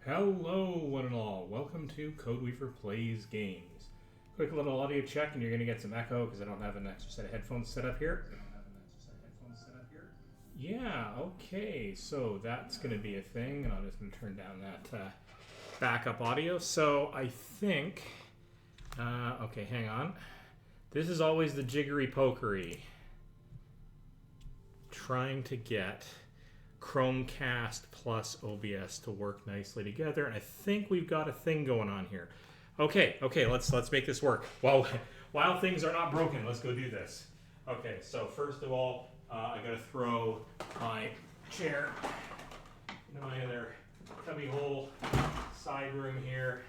Hello, one and all. Welcome to Codeweaver Plays Games. Quick little audio check, and you're going to get some echo because I don't have an extra set of headphones set up here. Yeah, okay, so that's going to be a thing, and I'm just going to turn down that backup audio. So I think, okay, hang on. This is always the jiggery pokery. Trying to get Chromecast plus OBS to work nicely together, and I think we've got a thing going on here. Okay, let's make this work. Well, while things are not broken, let's go do this. Okay, so first of all, I gotta throw my chair into my other cubby hole side room here.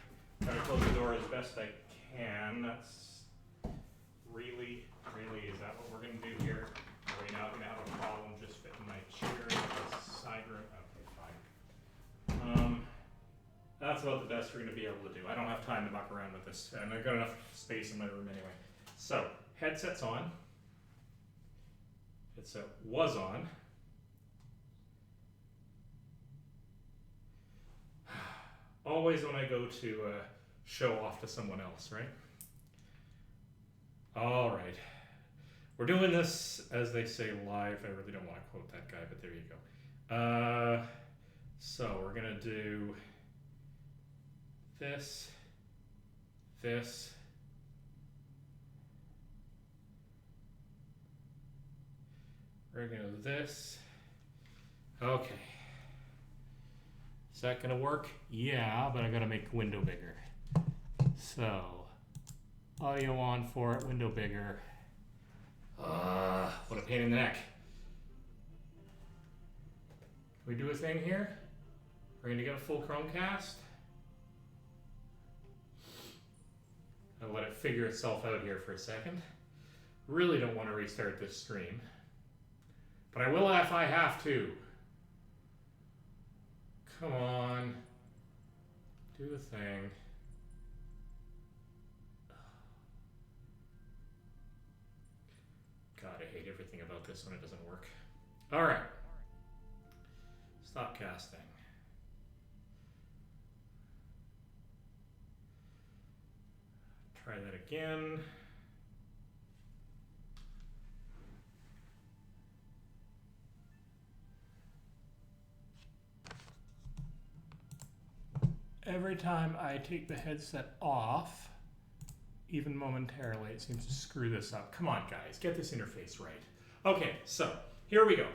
Gotta close the door as best I can. That's really, is that what we're gonna do here? Are we now gonna have a problem just fitting my chair in the side room? Okay, fine. That's about the best we're gonna be able to do. I don't have time to muck around with this, and I've got enough space in my room anyway. So, headset's on. Headset was on. Always when I go to show off to someone else, right? All right. We're doing this, as they say, live. I really don't want to quote that guy, but there you go. So we're going to do this. We're going to do this. Okay. Is that going to work? Yeah, but I got to make the window bigger. So, audio on for it, window bigger. What a pain in the neck. Can we do a thing here? We're going to get a full Chromecast. I'll let it figure itself out here for a second. Really don't want to restart this stream. But I will if I have to. Come on. Do the thing. God, I hate everything about this when it doesn't work. All right. Stop casting. Try that again. Every time I take the headset off, even momentarily, it seems to screw this up. Come on, guys, get this interface right. Okay, so here we go.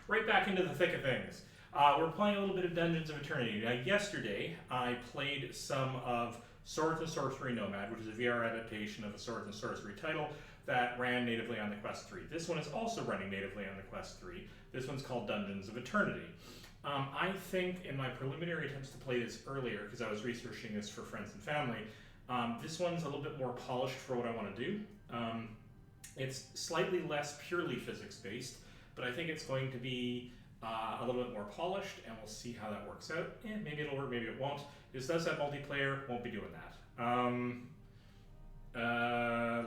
Right back into the thick of things. We're playing a little bit of Dungeons of Eternity. Now, yesterday, I played some of Swords and Sorcery Nomad, which is a VR adaptation of a Swords and Sorcery title that ran natively on the Quest 3. This one is also running natively on the Quest 3. This one's called Dungeons of Eternity. I think in my preliminary attempts to play this earlier, because I was researching this for friends and family, this one's a little bit more polished for what I want to do. It's slightly less purely physics-based, but I think it's going to be a little bit more polished, and we'll see how that works out. Maybe it'll work, maybe it won't. This does have multiplayer, won't be doing that.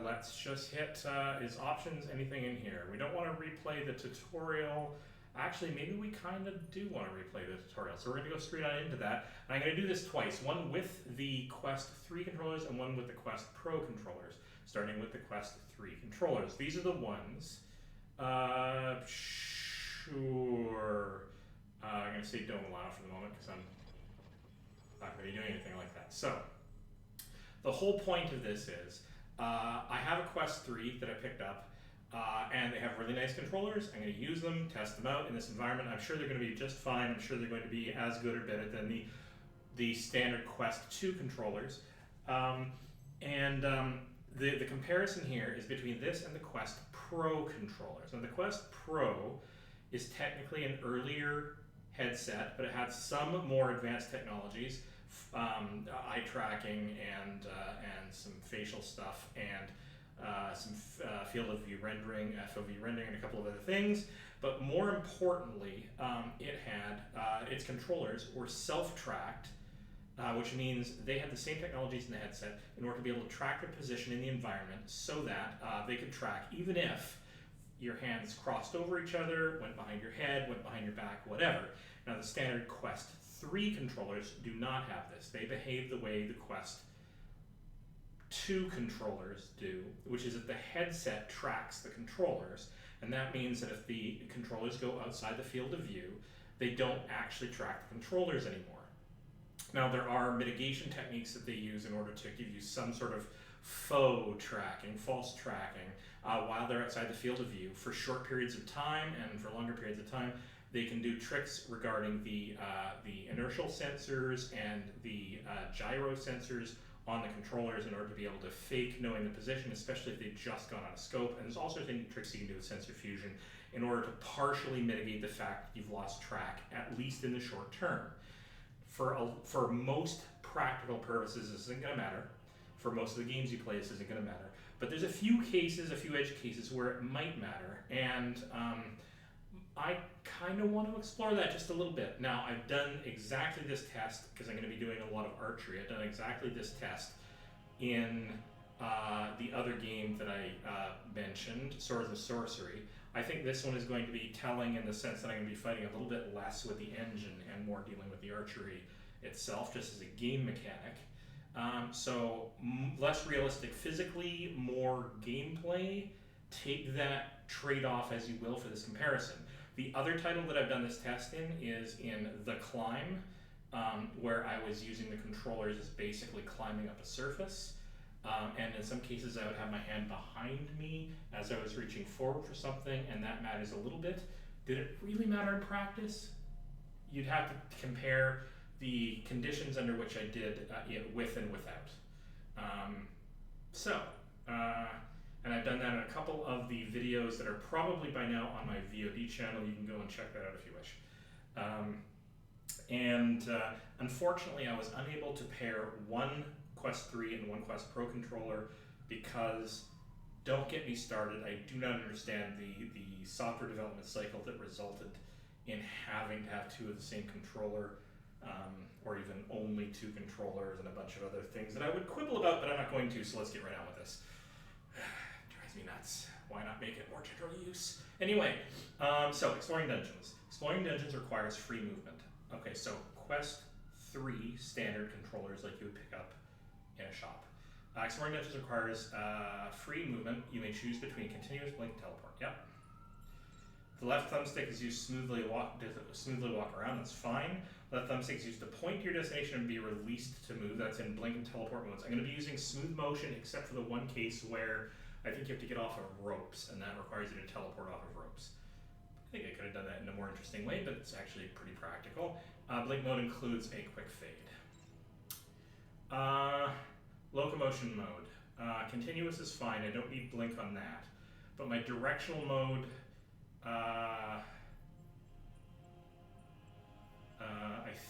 Let's just hit is options, anything in here. We don't want to replay the tutorial. Actually, maybe we kind of do want to replay the tutorial, so we're going to go straight on into that. And I'm going to do this twice, one with the Quest 3 controllers and one with the Quest Pro controllers, starting with the Quest 3 controllers. These are the ones. Sure. I'm going to say don't allow for the moment because I'm not going to be doing anything like that. So, the whole point of this is I have a Quest 3 that I picked up. And they have really nice controllers. I'm going to use them, test them out in this environment. I'm sure they're going to be just fine. I'm sure they're going to be as good or better than the standard Quest 2 controllers. The comparison here is between this and the Quest Pro controllers. Now, the Quest Pro is technically an earlier headset, but it has some more advanced technologies, eye tracking and some facial stuff, and some field of view rendering, FOV rendering, and a couple of other things. But more importantly, it had its controllers were self-tracked, which means they had the same technologies in the headset in order to be able to track their position in the environment so that they could track even if your hands crossed over each other, went behind your head, went behind your back, whatever. Now the standard Quest 3 controllers do not have this. They behave the way the Quest 2 controllers do, which is that the headset tracks the controllers, and that means that if the controllers go outside the field of view, they don't actually track the controllers anymore. Now, there are mitigation techniques that they use in order to give you some sort of faux tracking, false tracking, while they're outside the field of view for short periods of time, and for longer periods of time. They can do tricks regarding the inertial sensors and the gyro sensors on the controllers in order to be able to fake knowing the position, especially if they've just gone out of scope. And there's also tricks you can do with sensor fusion in order to partially mitigate the fact that you've lost track, at least in the short term. For most practical purposes, this isn't going to matter. For most of the games you play, this isn't going to matter. But there's a few cases, a few edge cases where it might matter, and I kind of want to explore that just a little bit. Now, I've done exactly this test because I'm going to be doing a lot of archery. I've done exactly this test in the other game that I mentioned, Swords and Sorcery. I think this one is going to be telling in the sense that I'm going to be fighting a little bit less with the engine and more dealing with the archery itself, just as a game mechanic. So less realistic physically, more gameplay. Take that trade-off as you will for this comparison. The other title that I've done this test in is in The Climb, where I was using the controllers as basically climbing up a surface. And in some cases I would have my hand behind me as I was reaching forward for something, and that matters a little bit. Did it really matter in practice? You'd have to compare the conditions under which I did it with and without. And I've done that in a couple of the videos that are probably by now on my VOD channel. You can go and check that out if you wish. Unfortunately, I was unable to pair one Quest 3 and one Quest Pro controller because, don't get me started, I do not understand the software development cycle that resulted in having to have 2 of the same controller, or even only 2 controllers and a bunch of other things that I would quibble about, but I'm not going to, so let's get right on with this. Drives me nuts. Why not make it more general use? Anyway, so exploring dungeons. Exploring dungeons requires free movement. Okay, so Quest 3 standard controllers like you would pick up in a shop. Exploring dungeons requires free movement. You may choose between continuous, blink, and teleport. Yep. The left thumbstick is used to smoothly walk around. That's fine. Left thumbstick is used to point to your destination and be released to move. That's in blink and teleport modes. I'm going to be using smooth motion, except for the one case where I think you have to get off of ropes, and that requires you to teleport off of ropes. I think I could have done that in a more interesting way, but it's actually pretty practical. Blink mode includes a quick fade. Locomotion mode. Continuous is fine. I don't need blink on that. But my directional mode, I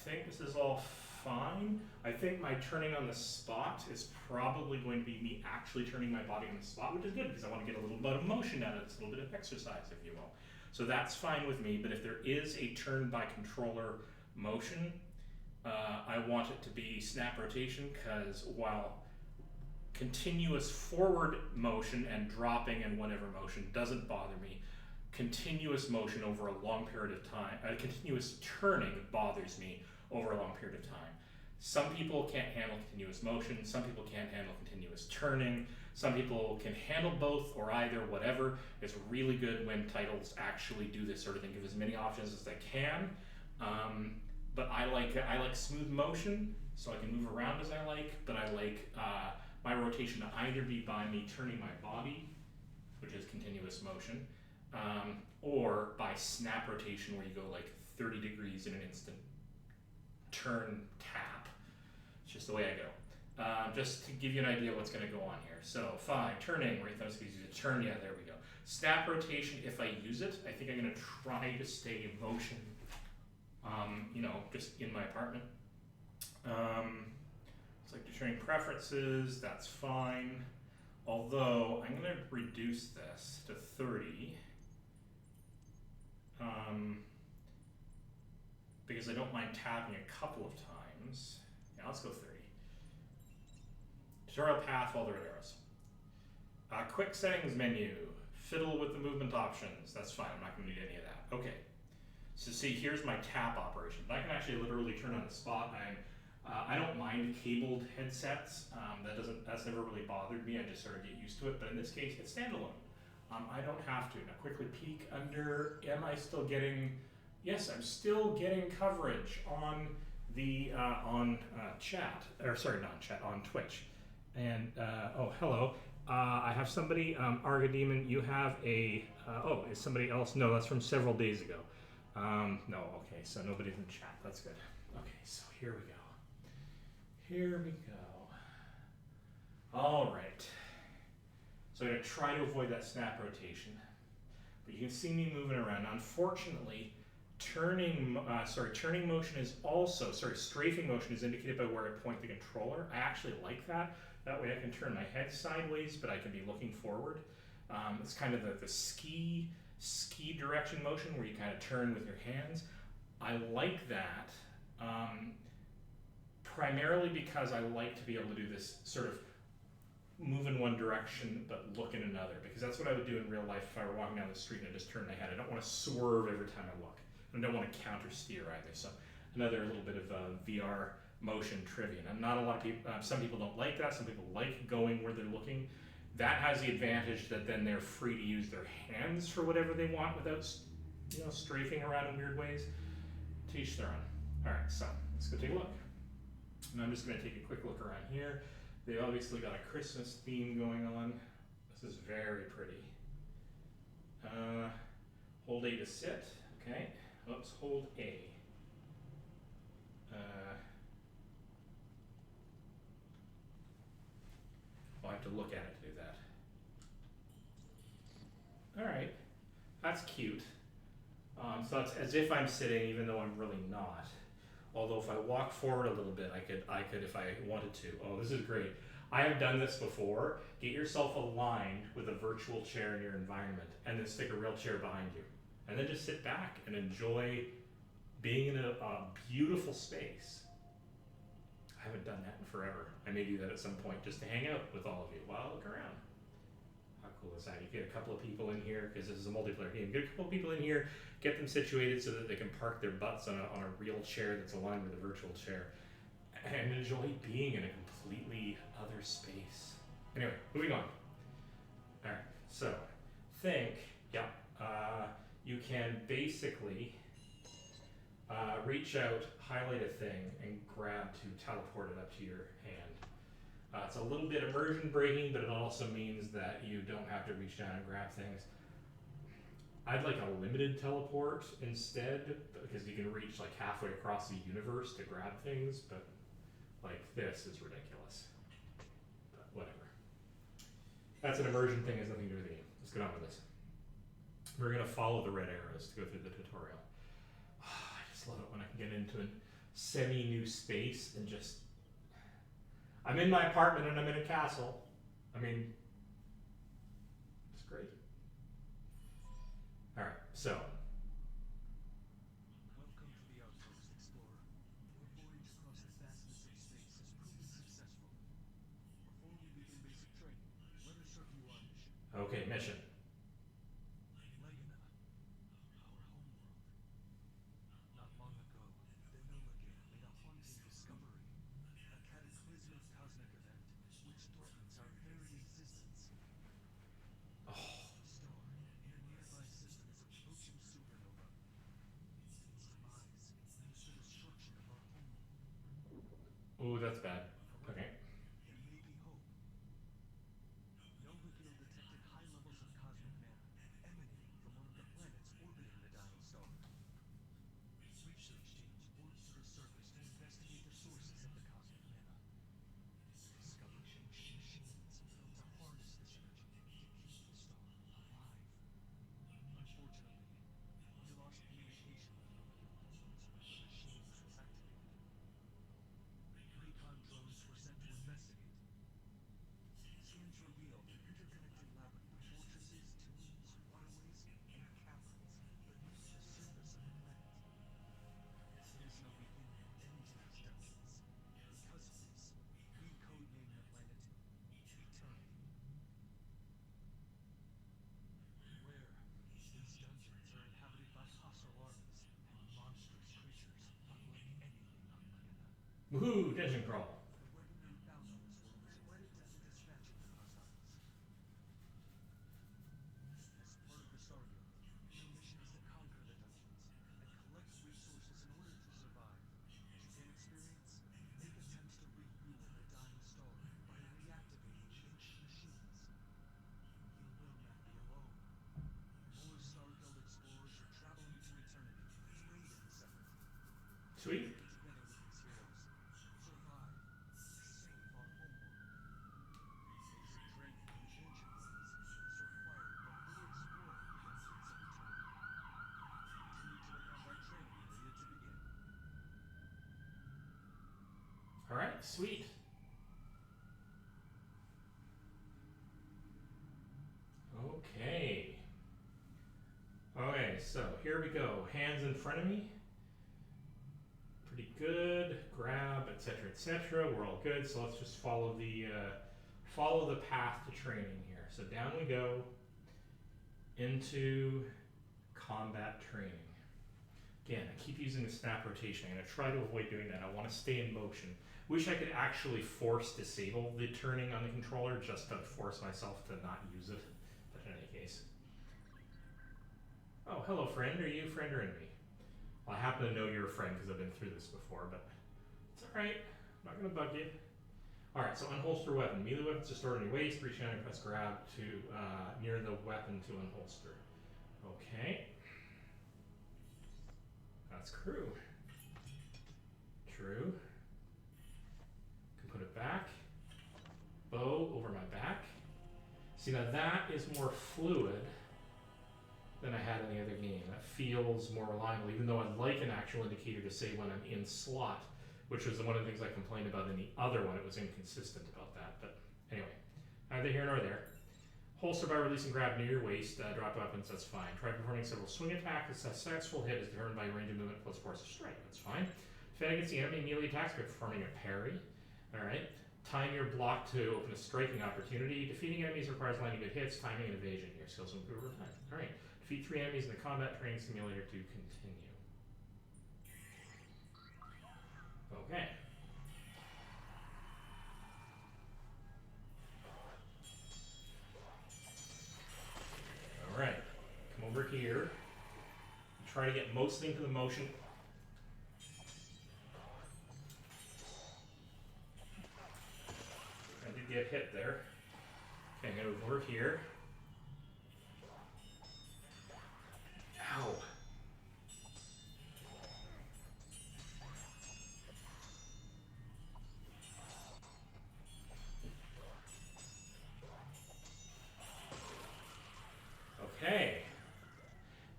think this is all fine. I think my turning on the spot is probably going to be me actually turning my body on the spot, which is good because I want to get a little bit of motion out of it. It's a little bit of exercise, if you will. So that's fine with me, but if there is a turn by controller motion, I want it to be snap rotation, because while continuous forward motion and dropping and whatever motion doesn't bother me, continuous motion over a long period of time, continuous turning bothers me over a long period of time. Some people can't handle continuous motion, some people can't handle continuous turning, some people can handle both or either, whatever. It's really good when titles actually do this sort of thing, give as many options as they can. But I like smooth motion, so I can move around as I like, but I like my rotation to either be by me turning my body, which is continuous motion, or by snap rotation where you go like 30 degrees in an instant turn tap. It's just the way I go. Just to give you an idea of what's going to go on here. So 5, turning, right thumbstick is used to turn, yeah, there we go. Snap rotation, if I use it, I think I'm going to try to stay in motion, just in my apartment. It's like determining preferences, that's fine. Although, I'm going to reduce this to 30. Because I don't mind tapping a couple of times. Yeah, let's go 30. Tutorial path while there are arrows. Quick settings menu. Fiddle with the movement options. That's fine, I'm not going to need any of that. Okay. So see, here's my tap operation. I can actually literally turn on the spot. I don't mind cabled headsets. That's never really bothered me. I just sort of get used to it. But in this case, it's standalone. I don't have to. Now quickly peek under. Am I still getting? Yes, I'm still getting coverage on the chat. Or sorry, not chat, on Twitch. And oh, hello. I have somebody, Argademon. You have a. Oh, is somebody else? No, that's from several days ago. No, okay, so nobody's in chat. That's good. Okay, so here we go. Here we go. All right. So I'm going to try to avoid that snap rotation. But you can see me moving around. Unfortunately, strafing motion is also, strafing motion is indicated by where I point the controller. I actually like that. That way I can turn my head sideways, but I can be looking forward. It's kind of the ski direction motion where you kind of turn with your hands. I like that primarily because I like to be able to do this sort of move in one direction but look in another, because that's what I would do in real life if I were walking down the street and I just turned my head. I don't want to swerve every time I look. I don't want to counter steer either. So another little bit of VR motion trivia. And not a lot of people, some people don't like that. Some people like going where they're looking. That has the advantage that then they're free to use their hands for whatever they want without, strafing around in weird ways. To each their own. All right, so let's go take a look. And I'm just going to take a quick look around here. They've obviously got a Christmas theme going on. This is very pretty. Hold A to sit. Okay. Oops. Hold A. I'll have to look at it to do that. All right, that's cute. So it's as if I'm sitting, even though I'm really not. Although if I walk forward a little bit, I could if I wanted to. Oh, this is great. I have done this before. Get yourself aligned with a virtual chair in your environment, and then stick a real chair behind you, and then just sit back and enjoy being in a beautiful space. I haven't done that in forever. I may do that at some point just to hang out with all of you while I look around. How cool is that? You get a couple of people in here, because this is a multiplayer game. Get a couple of people in here, get them situated so that they can park their butts on a real chair that's aligned with a virtual chair, and enjoy being in a completely other space. Anyway, moving on. All right, so think, you can basically reach out, highlight a thing, and grab to teleport it up to your hand. It's a little bit immersion breaking, but it also means that you don't have to reach down and grab things. I'd like a limited teleport instead, because you can reach like halfway across the universe to grab things, but like this is ridiculous. But whatever. That's an immersion thing, has nothing to do with the game. Let's get on with this. We're gonna follow the red arrows to go through the tutorial. I just love it when I can get into a semi-new space and just... I'm in my apartment and I'm in a castle. I mean, it's great. All right, so. Welcome to the Outpost, Explorer. Your voyage across the vastness of space has proven successful. Before we begin basic training, let us review our mission. Okay, mission. Legina, our homeworld. Not long ago, the Nomadic made a haunting discovery. A cataclysmic cosmic event which threatens our very existence. Oh, A star in a nearby system is approaching supernova. Its demise means the destruction of our homeworld. ooh, that's bad. Okay. There may be hope. Nova Gill detected high levels of cosmic mana emanating from one of the planets orbiting the dying star. Research teams worked to the surface to investigate the sources of the cosmic mana. Discovering machines built to harness this energy to keep the star alive. Unfortunately, we lost communication with Nova Gill as the machines was activated. Recon drones Woohoo, dungeon crawl. The weaponry found on this world is wedded to the dispatching of hostiles. As part of the Starguild, your mission is to conquer the dungeons and collect resources in order to survive. To gain experience, make attempts to refuel the dying star by reactivating ancient machines. You will not be alone. More Starguild explorers are traveling to eternity, trained in this effort. Sweet. Together with these heroes, survive, save our homeworld. Basic training in the ancient ways is required before exploring the gates of eternity. Continue to the combat training area to begin. All right, sweet. Okay. Okay, so here we go. Hands in front of me. Pretty good. Grab, etc., etc. We're all good. So let's just follow the path to training here. So down we go into combat training. Again, I keep using the snap rotation. I'm going to try to avoid doing that. I want to stay in motion. Wish I could actually force disable the turning on the controller just to force myself to not use it. But in any case. Oh, hello friend. Are you a friend or enemy? Well, I happen to know you're a friend because I've been through this before, but it's alright. I'm not going to bug you. Alright, so unholster weapon. Melee weapons are stored in your waist. Reach down and press grab to near the weapon to unholster. Okay. That's crew. True. Can put it back. Bow over my back. See, now that is more fluid than I had in the other game. That feels more reliable, even though I'd like an actual indicator to say when I'm in slot, which was one of the things I complained about in the other one. It was inconsistent about that, but anyway, neither here nor there. Holster by releasing grab near your waist, drop weapons, that's fine. Try performing several swing attacks. A successful hit is determined by range of movement plus force of strike, that's fine. Defend against the enemy melee attacks by performing a parry, alright. Time your block to open a striking opportunity. Defeating enemies requires landing good hits, timing, and evasion. Your skills will improve over time. Alright. Defeat 3 enemies in the combat training simulator to continue. Okay. Alright. Come over here. Try to get mostly into the motion. I did get hit there. Okay, I'm gonna move over here. Ow. Okay.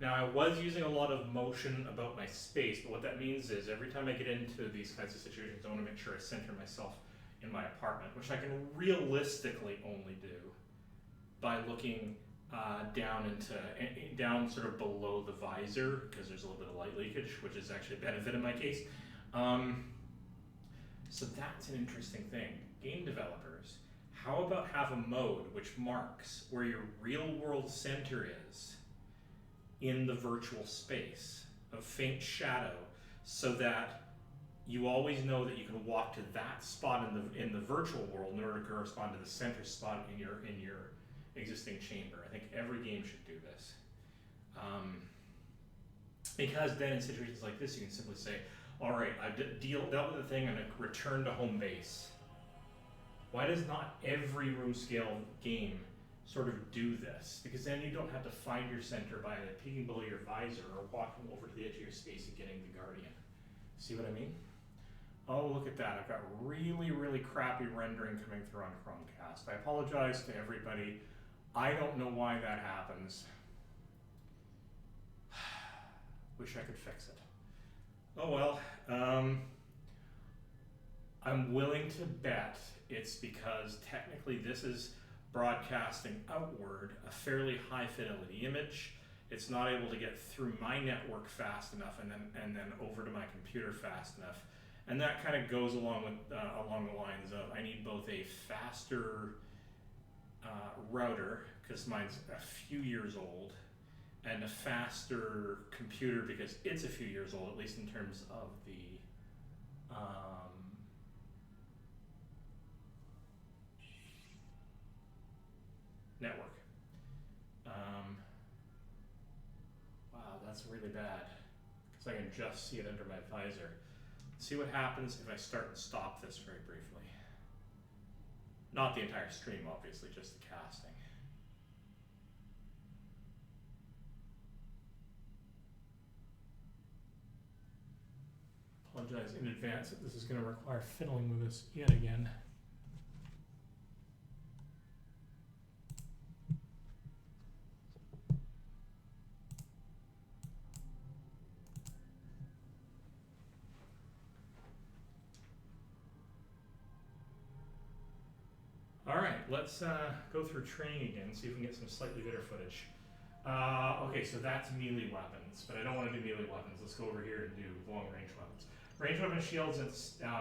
Now I was using a lot of motion about my space, but what that means is every time I get into these kinds of situations, I want to make sure I center myself in my apartment, which I can realistically only do by looking down sort of below the visor, because there's a little bit of light leakage, which is actually a benefit in my case. So that's an interesting thing. Game developers, how about have a mode which marks where your real world center is in the virtual space, a faint shadow, so that you always know that you can walk to that spot in the virtual world in order to correspond to the center spot in your existing chamber. I think every game should do this. Because then in situations like this, you can simply say, all right, I've dealt with the thing, I'm going to return to home base. Why does not every room scale game sort of do this? Because then you don't have to find your center by peeking below your visor or walking over to the edge of your space and getting the Guardian. See what I mean? Oh, look at that. I've got really, really crappy rendering coming through on Chromecast. I apologize to everybody. I don't know why that happens. Wish I could fix it. Oh well. I'm willing to bet it's because technically this is broadcasting outward a fairly high fidelity image. It's not able to get through my network fast enough and then over to my computer fast enough. And that kind of goes along the lines of I need both a faster router, because mine's a few years old, and a faster computer because it's a few years old, at least in terms of the network. Wow, that's really bad, because I can just see it under my visor. See what happens if I start and stop this very briefly. Not the entire stream, obviously, just the casting. Apologize in advance that this is going to require fiddling with this yet again. Alright, let's go through training again, see if we can get some slightly better footage. Okay, so that's melee weapons, but I don't want to do melee weapons. Let's go over here and do long range weapons. Range weapon shields and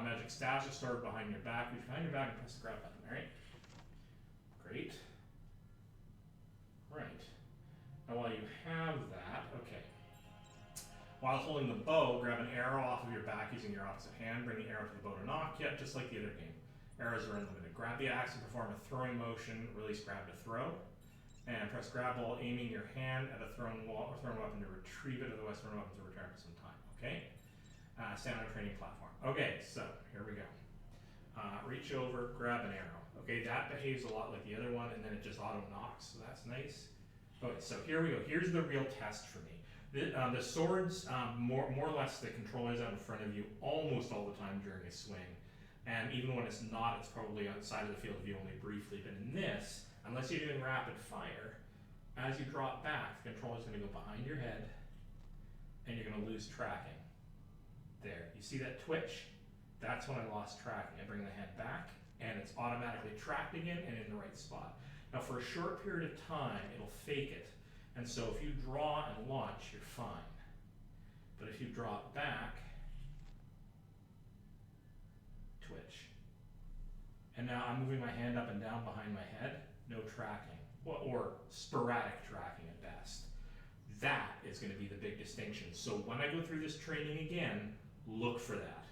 magic stash is stored behind your back. Reach behind your back and press the grab button, alright? Great. Right. Now while you have that, okay. While holding the bow, grab an arrow off of your back using your opposite hand. Bring the arrow to the bow to knock, yeah, just like the other game. Arrows are unlimited. Grab the axe and perform a throwing motion. Release grab to throw. And press grab while aiming your hand at a thrown weapon to retrieve it, otherwise thrown weapons will return for some time, okay? Stand on a training platform. Okay, so here we go. Reach over, grab an arrow. Okay, that behaves a lot like the other one, and then it just auto knocks, so that's nice. Okay, so here we go. Here's the real test for me. The swords, more or less, the controller's out in front of you almost all the time during a swing. And even when it's not, it's probably outside of the field of view only briefly. But in this, unless you're doing rapid fire, as you drop back, the controller's going to go behind your head, and you're going to lose tracking. There, you see that twitch? That's when I lost tracking. I bring the hand back, and it's automatically tracked again and in the right spot. Now for a short period of time, it'll fake it. And so if you draw and launch, you're fine. But if you drop back, twitch. And now I'm moving my hand up and down behind my head, no tracking, or sporadic tracking at best. That is going to be the big distinction. So when I go through this training again, look for that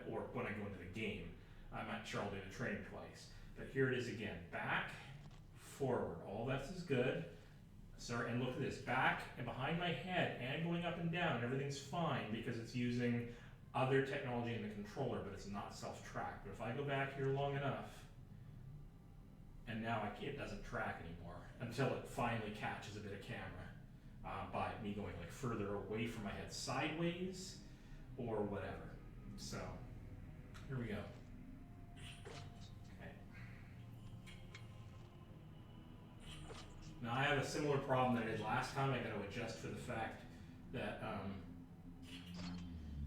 or when I go into the game. I'm not sure I'll do the training twice, but here it is again. Back, forward, all this is good. Sorry, and look at this, back and behind my head and going up and down, and everything's fine because it's using other technology in the controller, but it's not self-tracked. But if I go back here long enough, and now it doesn't track anymore until it finally catches a bit of camera by me going like further away from my head sideways or whatever. So here we go. Okay. Now I have a similar problem that I did last time. I got to adjust for the fact that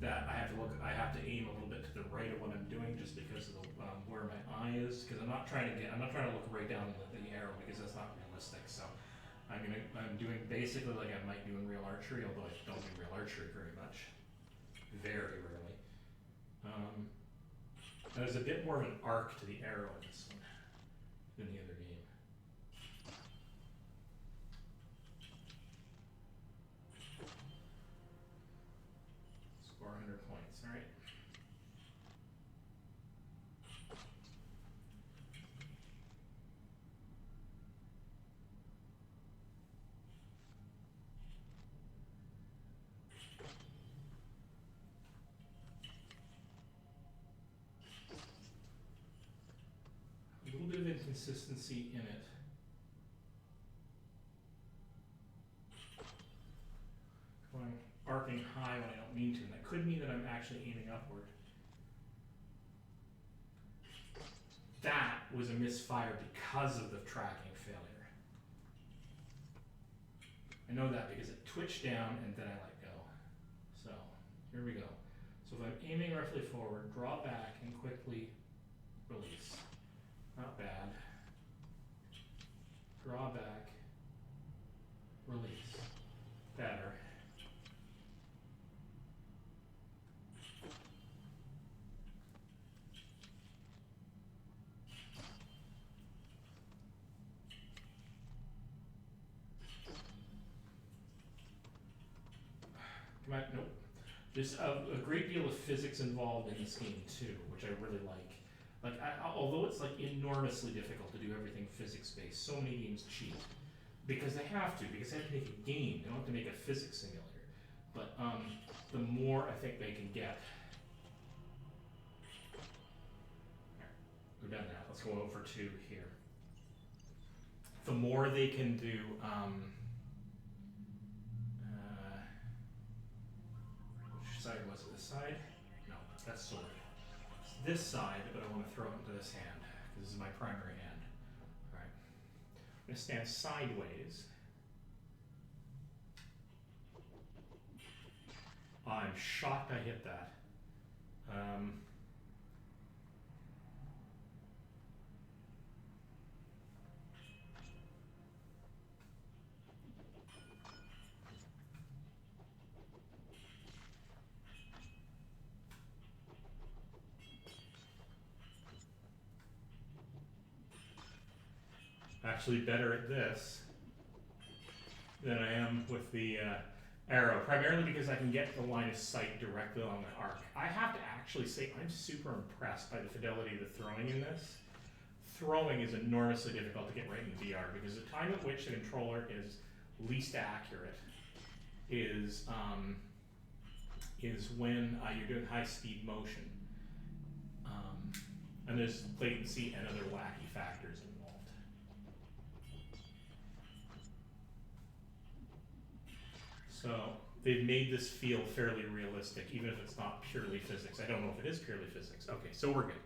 that I have to aim a little bit to the right of what I'm doing just because of the, where my eye is, because I'm not trying to look right down the arrow because that's not realistic. So I'm doing basically like I might do in real archery, although I don't do real archery very much, very rarely. There's a bit more of an arc to the arrow in this one than the other game. Score 100 points, all right? A little bit of inconsistency in it. Going arcing high when I don't mean to, and that could mean that I'm actually aiming upward. That was a misfire because of the tracking failure. I know that because it twitched down and then I let go. So, here we go. So if I'm aiming roughly forward, draw back and quickly release. Not bad. Draw back, release. Better. Come on, nope. There's a great deal of physics involved in this game too, which I really like. Like, although it's like enormously difficult to do everything physics-based, so many games cheat because they have to make a game. They don't have to make a physics simulator. But the more I think they can get. We're done now. Let's go over to here. The more they can do. Which side was it? This side? No, that's sword. It's this side, but I want to throw it into this hand because this is my primary hand. All right. I'm going to stand sideways. I'm shocked I hit that. Actually better at this than I am with the arrow, primarily because I can get the line of sight directly on the arc. I have to actually say I'm super impressed by the fidelity of the throwing in this. Throwing is enormously difficult to get right in VR because the time at which the controller is least accurate is when you're doing high-speed motion. And there's latency and other wacky factors involved. So they've made this feel fairly realistic, even if it's not purely physics. I don't know if it is purely physics. Okay, so we're good.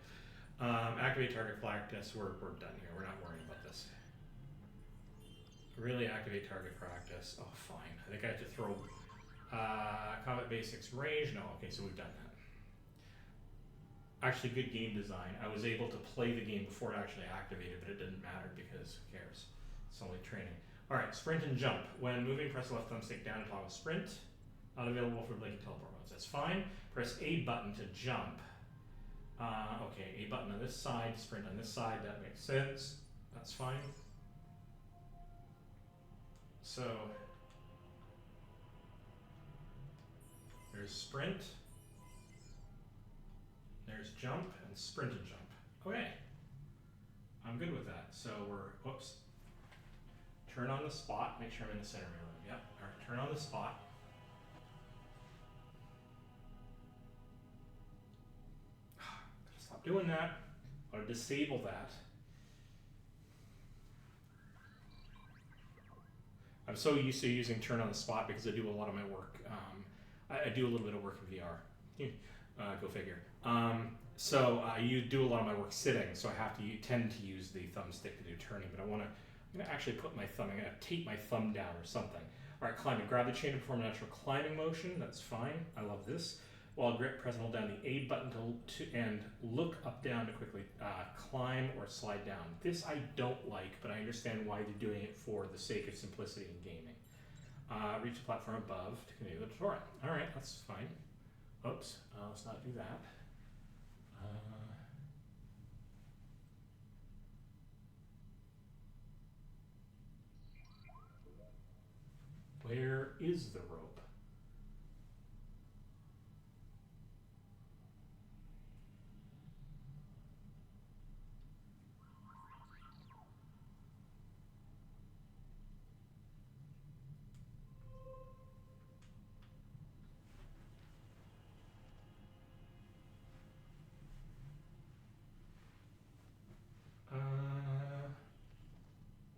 Activate target practice. We're done here. We're not worrying about this. Really activate target practice. Oh, fine. I think I have to throw combat basics range. No, okay, so we've done that. Actually, good game design. I was able to play the game before it actually activated, but it didn't matter because who cares? It's only training. All right, sprint and jump. When moving, press the left thumbstick down to toggle sprint. Not available for blinking teleport modes. That's fine. Press A button to jump. Okay, A button on this side, sprint on this side. That makes sense. That's fine. So there's sprint. There's jump and sprint and jump. Okay, I'm good with that. So we're, whoops. Turn on the spot, make sure I'm in the center mirror. Yep, all right, turn on the spot. Stop doing that. I want to disable that. I'm so used to using turn on the spot because I do a lot of my work. I do a little bit of work in VR. Go figure. So you do a lot of my work sitting, so I have to tend to use the thumbstick to do turning, but I'm going to actually put my thumb, I'm going to tape my thumb down or something. All right, climbing. Grab the chain to perform a natural climbing motion. That's fine. I love this. While grip, press and hold down the A button and look up, down to quickly climb or slide down. This I don't like, but I understand why they're doing it for the sake of simplicity in gaming. Reach the platform above to continue the tutorial. All right, that's fine. Oops, let's not do that. Where is the rope?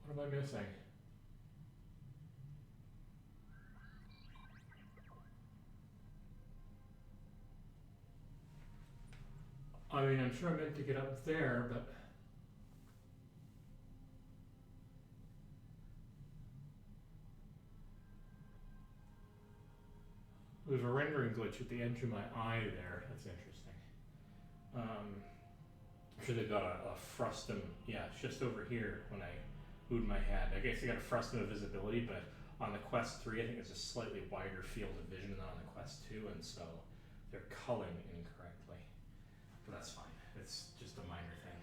What am I missing? I mean, I'm sure I meant to get up there, but there's a rendering glitch at the edge of my eye there. That's interesting. I'm sure they've got a frustum. Yeah, it's just over here when I moved my head. I guess they got a frustum of visibility, but on the Quest 3, I think it's a slightly wider field of vision than on the Quest 2, and so they're culling incorrectly. But that's fine. It's just a minor thing.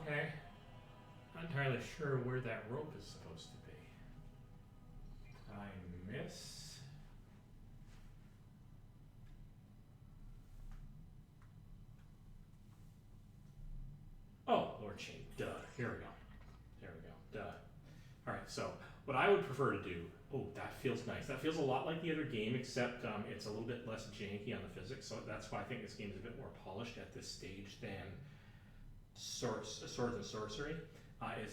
Okay. Not entirely sure where that rope is supposed to be. I miss. what I would prefer to do, oh, that feels nice. That feels a lot like the other game, except it's a little bit less janky on the physics. So that's why I think this game is a bit more polished at this stage than Swords and Sorcery.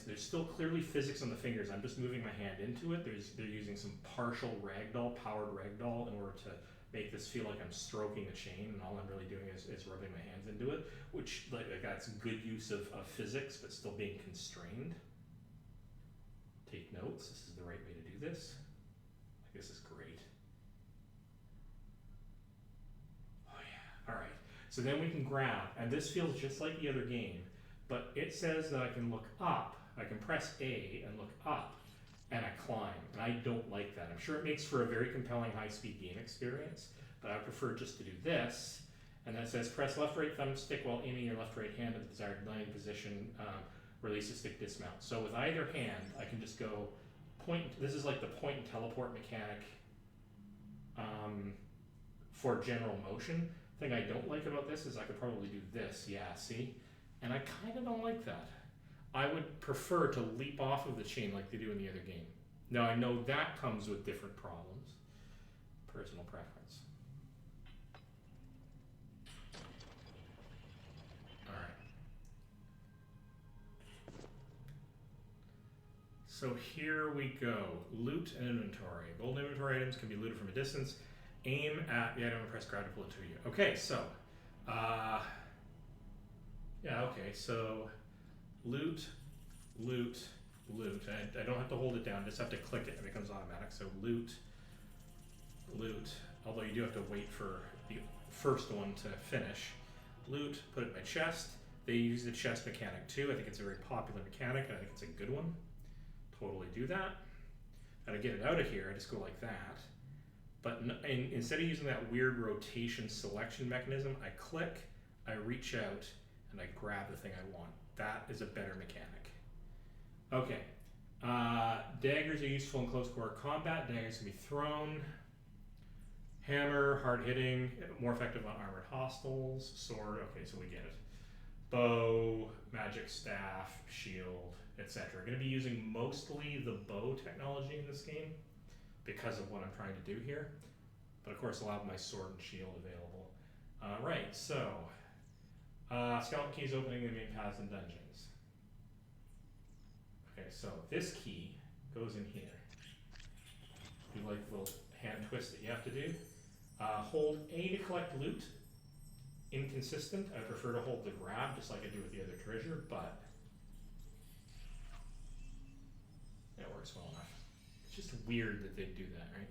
There's still clearly physics on the fingers. I'm just moving my hand into it. They're using some partial ragdoll, powered ragdoll, in order to make this feel like I'm stroking a chain, and all I'm really doing is rubbing my hands into it, which like that's good use of physics, but still being constrained. Take notes. This is the right way to do this. Like, this is great. Oh yeah. All right. So then we can grab, and this feels just like the other game, but it says that I can look up. I can press A and look up, and I climb, and I don't like that. I'm sure it makes for a very compelling high-speed game experience, but I prefer just to do this. And that says press left right thumbstick while aiming your left right hand at the desired landing position. Release the stick, dismount. So with either hand, I can just go point. This is like the point and teleport mechanic for general motion. The thing I don't like about this is I could probably do this. Yeah, see? And I kind of don't like that. I would prefer to leap off of the chain like they do in the other game. Now I know that comes with different problems. Personal preference. So here we go. Loot and inventory. Gold inventory items can be looted from a distance. Aim at the item and press grab to pull it to you. Okay, so yeah, okay, so loot, loot, loot. I don't have to hold it down, just have to click it and it becomes automatic. So loot, loot, although you do have to wait for the first one to finish. Loot, put it in my chest. They use the chest mechanic too. I think it's a very popular mechanic, and I think it's a good one. Totally do that. And to get it out of here, I just go like that. But instead of using that weird rotation selection mechanism, I click, I reach out, and I grab the thing I want. That is a better mechanic. Okay. Daggers are useful in close quarter combat. Daggers can be thrown. Hammer, hard hitting, more effective on armored hostiles. Sword, okay, so we get it. Bow, magic staff, shield, etc. I'm going to be using mostly the bow technology in this game because of what I'm trying to do here. But of course I'll have my sword and shield available. Right, so skeleton keys opening the main paths and dungeons. Okay, so this key goes in here. You like the little hand twist that you have to do. Hold A to collect loot. Inconsistent. I prefer to hold the grab just like I do with the other treasure, but it works well enough. It's just weird that they do that, right?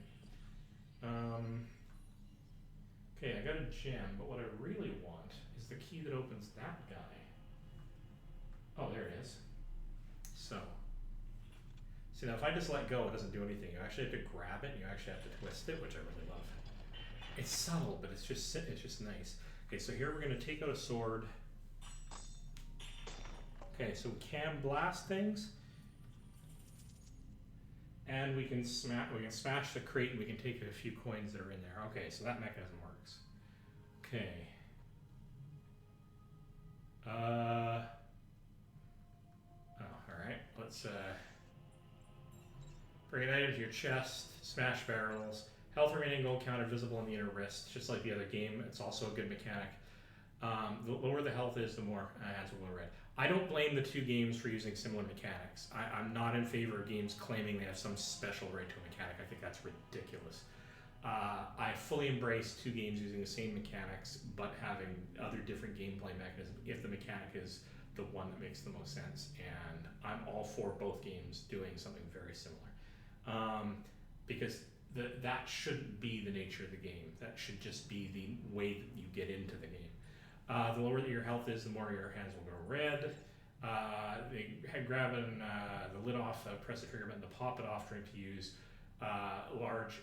Okay, I got a gem, but what I really want is the key that opens that guy. Oh, there it is. So, see now if I just let go, it doesn't do anything. You actually have to grab it, and you actually have to twist it, which I really love. It's subtle, but it's just nice. Okay, so here we're going to take out a sword. Okay, so we can blast things, and we can smash the crate, and we can take a few coins that are in there. Okay, so that mechanism works. Okay. Oh, all right. Let's bring an item to your chest. Smash barrels. Health remaining gold counter visible in the inner wrist, just like the other game. It's also a good mechanic. The lower the health is, the more hands will go red. I don't blame the two games for using similar mechanics. I'm not in favor of games claiming they have some special right to a mechanic. I think that's ridiculous. I fully embrace two games using the same mechanics, but having other different gameplay mechanisms if the mechanic is the one that makes the most sense. And I'm all for both games doing something very similar. Because that shouldn't be the nature of the game. That should just be the way that you get into the game. The lower that your health is, the more your hands will go red. Grabbing the lid off, press the trigger button to pop it off, drink to use.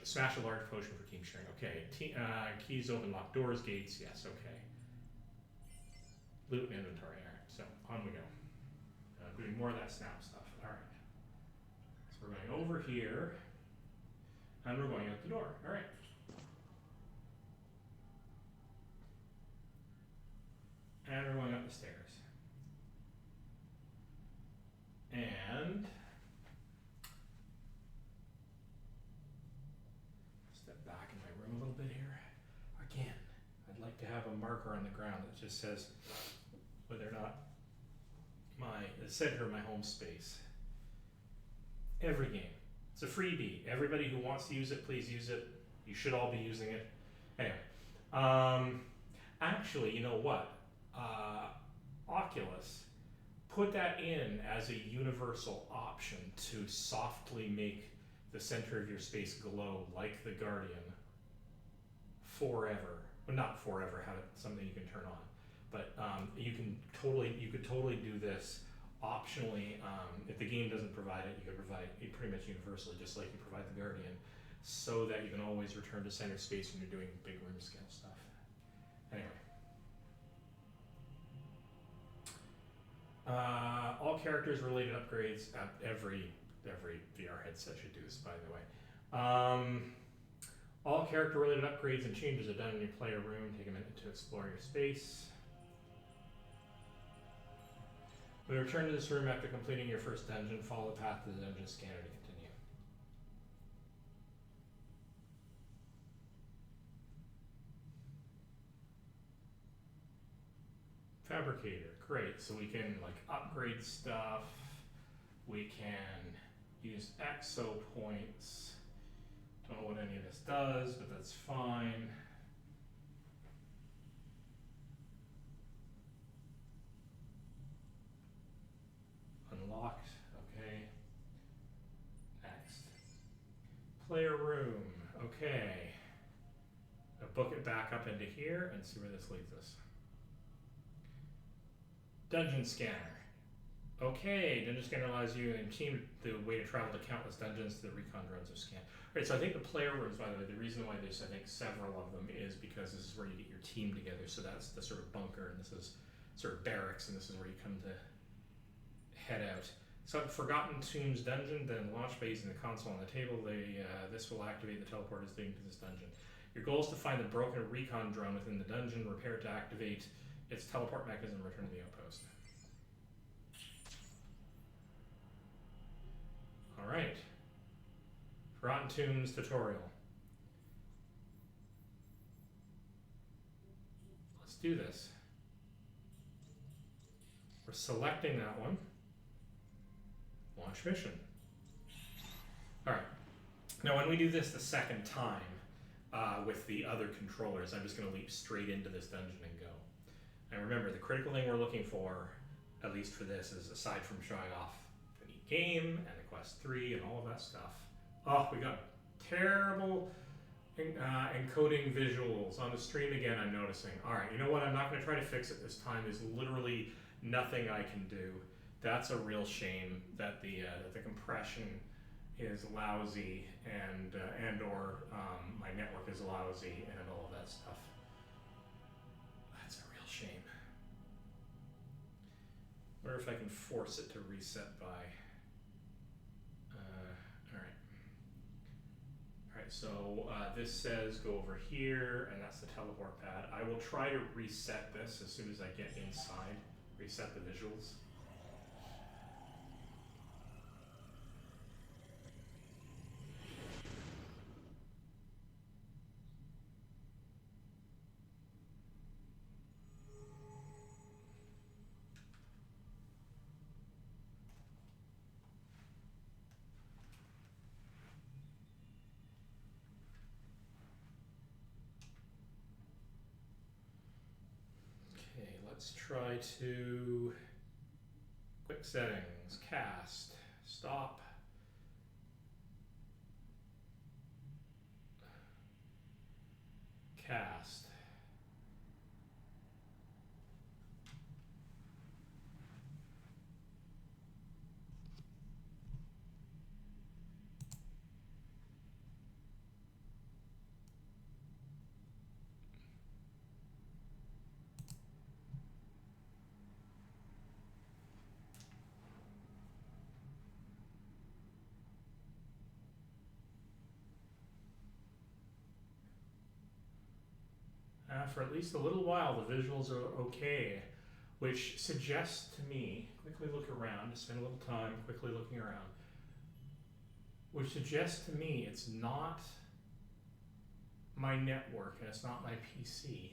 Smash a large potion for team sharing. Okay, keys open lock doors, gates, yes, okay. Loot and inventory, alright, so on we go. Doing more of that snap stuff, alright. So we're going over here. And we're going out the door. All right. And we're going up the stairs. And Step back in my room a little bit here. Again, I'd like to have a marker on the ground that just says whether or not the center of my home space. Every game. It's a freebie. Everybody who wants to use it, please use it. You should all be using it. Anyway, actually, you know what? Oculus put that in as a universal option to softly make the center of your space glow like the Guardian forever. Well, not forever, have it something you can turn on. But you could totally do this optionally. If the game doesn't provide it, you could provide it pretty much universally, just like you provide the Guardian, so that you can always return to center space when you're doing big room scale stuff. Anyway. All characters related upgrades. Every VR headset should do this, by the way. All character related upgrades and changes are done in your player room. Take a minute to explore your space. When you return to this room after completing your first dungeon, follow the path to the dungeon scanner to continue. Fabricator, great. So we can like upgrade stuff. We can use exo points. Don't know what any of this does, but that's fine. Unlocked, okay. Next. Player room, okay. I'll book it back up into here and see where this leads us. Dungeon scanner. Okay, dungeon scanner allows you and team the way to travel to countless dungeons to the recon drones of scan. Right, so I think the player rooms, by the way, the reason why there's I think several of them is because this is where you get your team together. So that's the sort of bunker, and this is sort of barracks, and this is where you come to head out. So Forgotten Tombs dungeon, then launch base in the console on the table. This will activate the teleporters leading to this dungeon. Your goal is to find the broken recon drone within the dungeon, repair it to activate its teleport mechanism, and return to the outpost. All right. Forgotten Tombs tutorial. Let's do this. We're selecting that one. Launch mission. All right. Now, when we do this the second time with the other controllers, I'm just going to leap straight into this dungeon and go. And remember, the critical thing we're looking for, at least for this, is aside from showing off the neat game and the Quest 3 and all of that stuff. Oh, we got terrible encoding visuals on the stream again, I'm noticing. All right, you know what? I'm not going to try to fix it this time. There's literally nothing I can do. That's a real shame that the compression is lousy and or my network is lousy and all of that stuff. That's a real shame. I wonder if I can force it to reset by. So this says go over here, and that's the teleport pad. I will try to reset this as soon as I get inside, reset the visuals. Let's try to quick settings, cast, stop, cast. For at least a little while, the visuals are okay, which suggests to me, quickly look around, spend a little time quickly looking around, which suggests to me it's not my network and it's not my PC.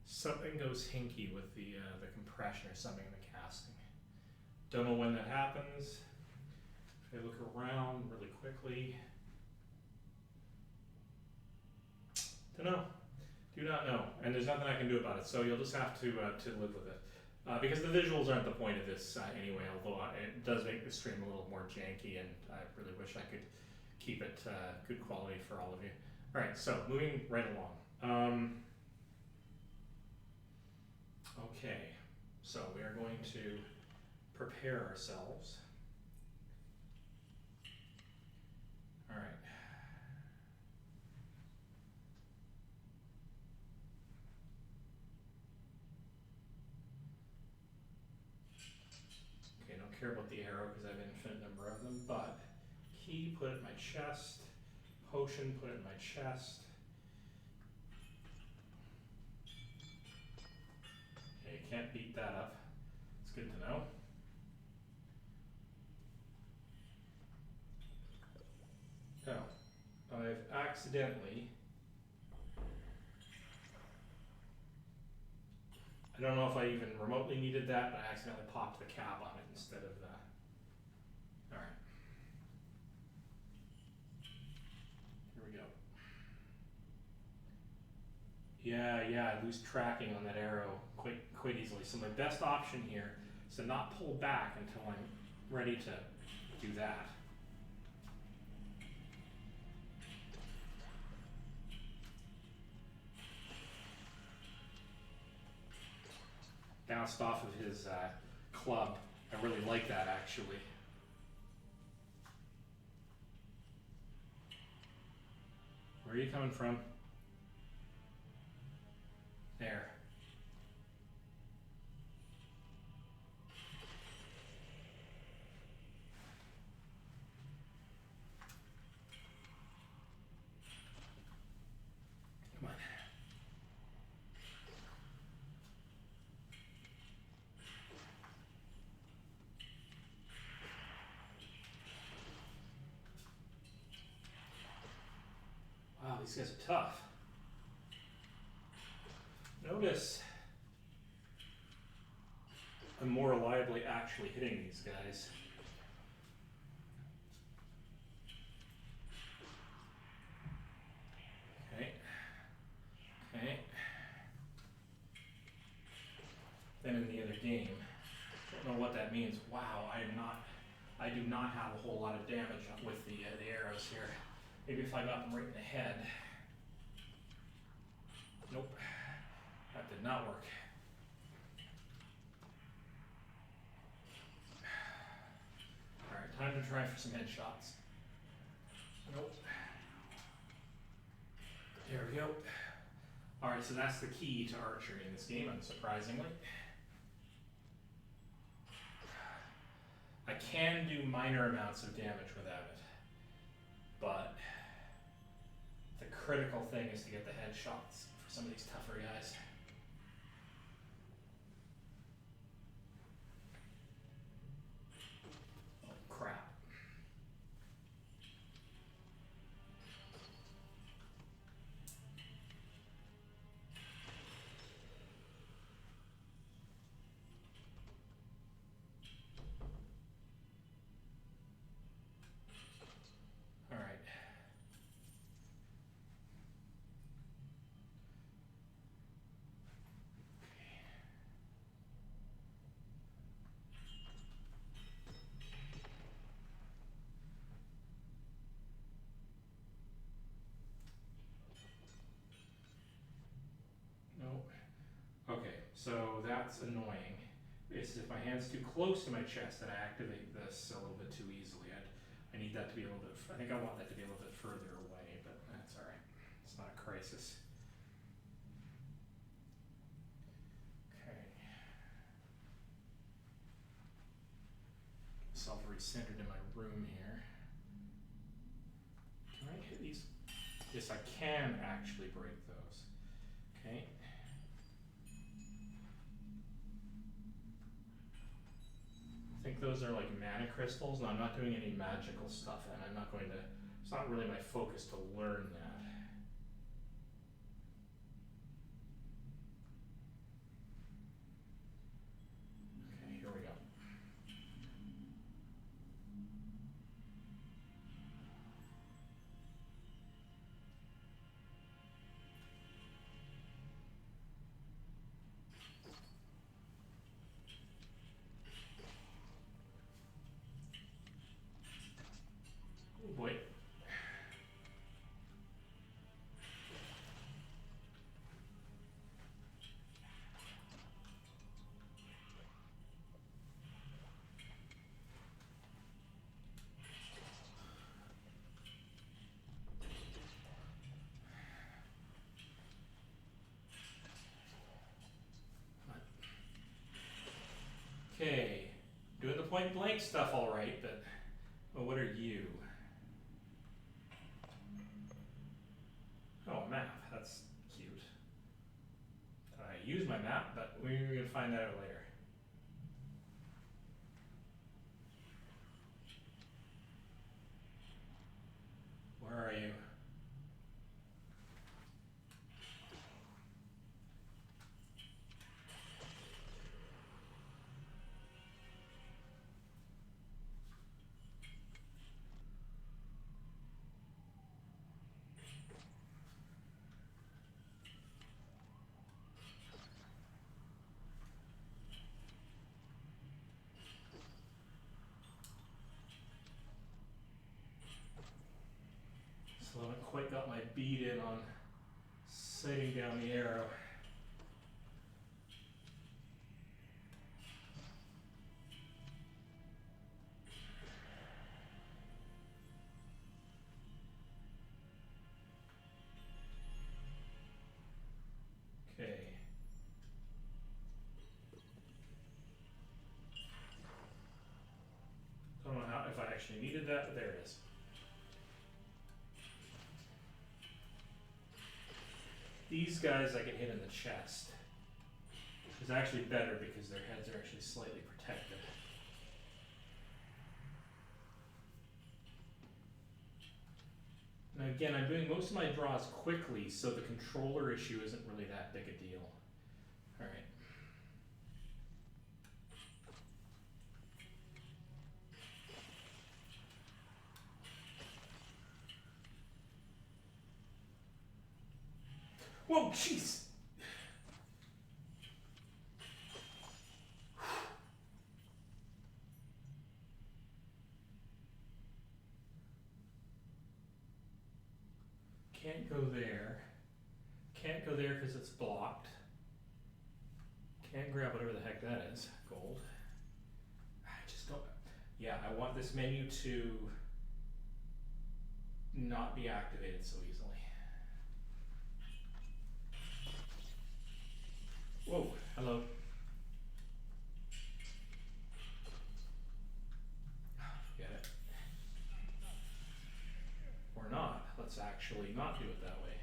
Something goes hinky with the compression or something in the casting. Don't know when that happens. If I look around really quickly, don't know. Do not know, and there's nothing I can do about it. So you'll just have to live with it, because the visuals aren't the point of this anyway. Although it does make the stream a little more janky, and I really wish I could keep it good quality for all of you. All right, so moving right along. Okay, so we are going to prepare ourselves. All right. Okay, don't care about the arrow because I have an infinite number of them, but key, put it in my chest. Potion, put it in my chest. Okay, can't beat that up. It's good to know. Oh, I've accidentally, I don't know if I even remotely needed that, but I accidentally popped the cap on it instead of the, all right. Here we go. Yeah, I lose tracking on that arrow quite easily. So my best option here is to not pull back until I'm ready to do that. Bounced off of his club. I really like that actually. Where are you coming from? There. Come on. Wow, these guys are tough. Notice I'm more reliably actually hitting these guys. Okay. Then in the other game, don't know what that means. Wow, I do not have a whole lot of damage with the arrows here. Maybe if I got them right in the head. Nope, that did not work. All right, time to try for some headshots. Nope. There we go. All right, so that's the key to archery in this game, unsurprisingly. I can do minor amounts of damage without it, but the critical thing is to get the headshots for some of these tougher guys. Oh, crap. All right. Nope. Okay, so that's annoying. It's if my hand's too close to my chest that I activate this a little bit too easily. I need that to be a little bit, I think I want that to be a little bit further away, but that's all right. It's not a crisis. Okay. Self recentered in my room here. Can I hit these? Yes, I can actually break those. Okay. I think those are like mana crystals, and I'm not doing any magical stuff, and I'm not going to It's not really my focus to learn that. Okay, here we go. Oh boy. Okay, doing the point blank stuff all right, but well, what are you? Oh, a map. That's cute. I use my map, but we're going to find that out later. Where are you? Still haven't quite got my bead in on sighting down the arrow. Okay. Don't know how if I actually needed that, but there it is. These guys I can hit in the chest. Which is actually better because their heads are actually slightly protected. Now again, I'm doing most of my draws quickly, so the controller issue isn't really that big a deal. Alright. Whoa, jeez! Can't go there. Can't go there because it's blocked. Can't grab whatever the heck that is. Gold. I just don't... Yeah, I want this menu to not be activated so easily. Whoa, hello. Forget it. Or not. Let's actually not do it that way.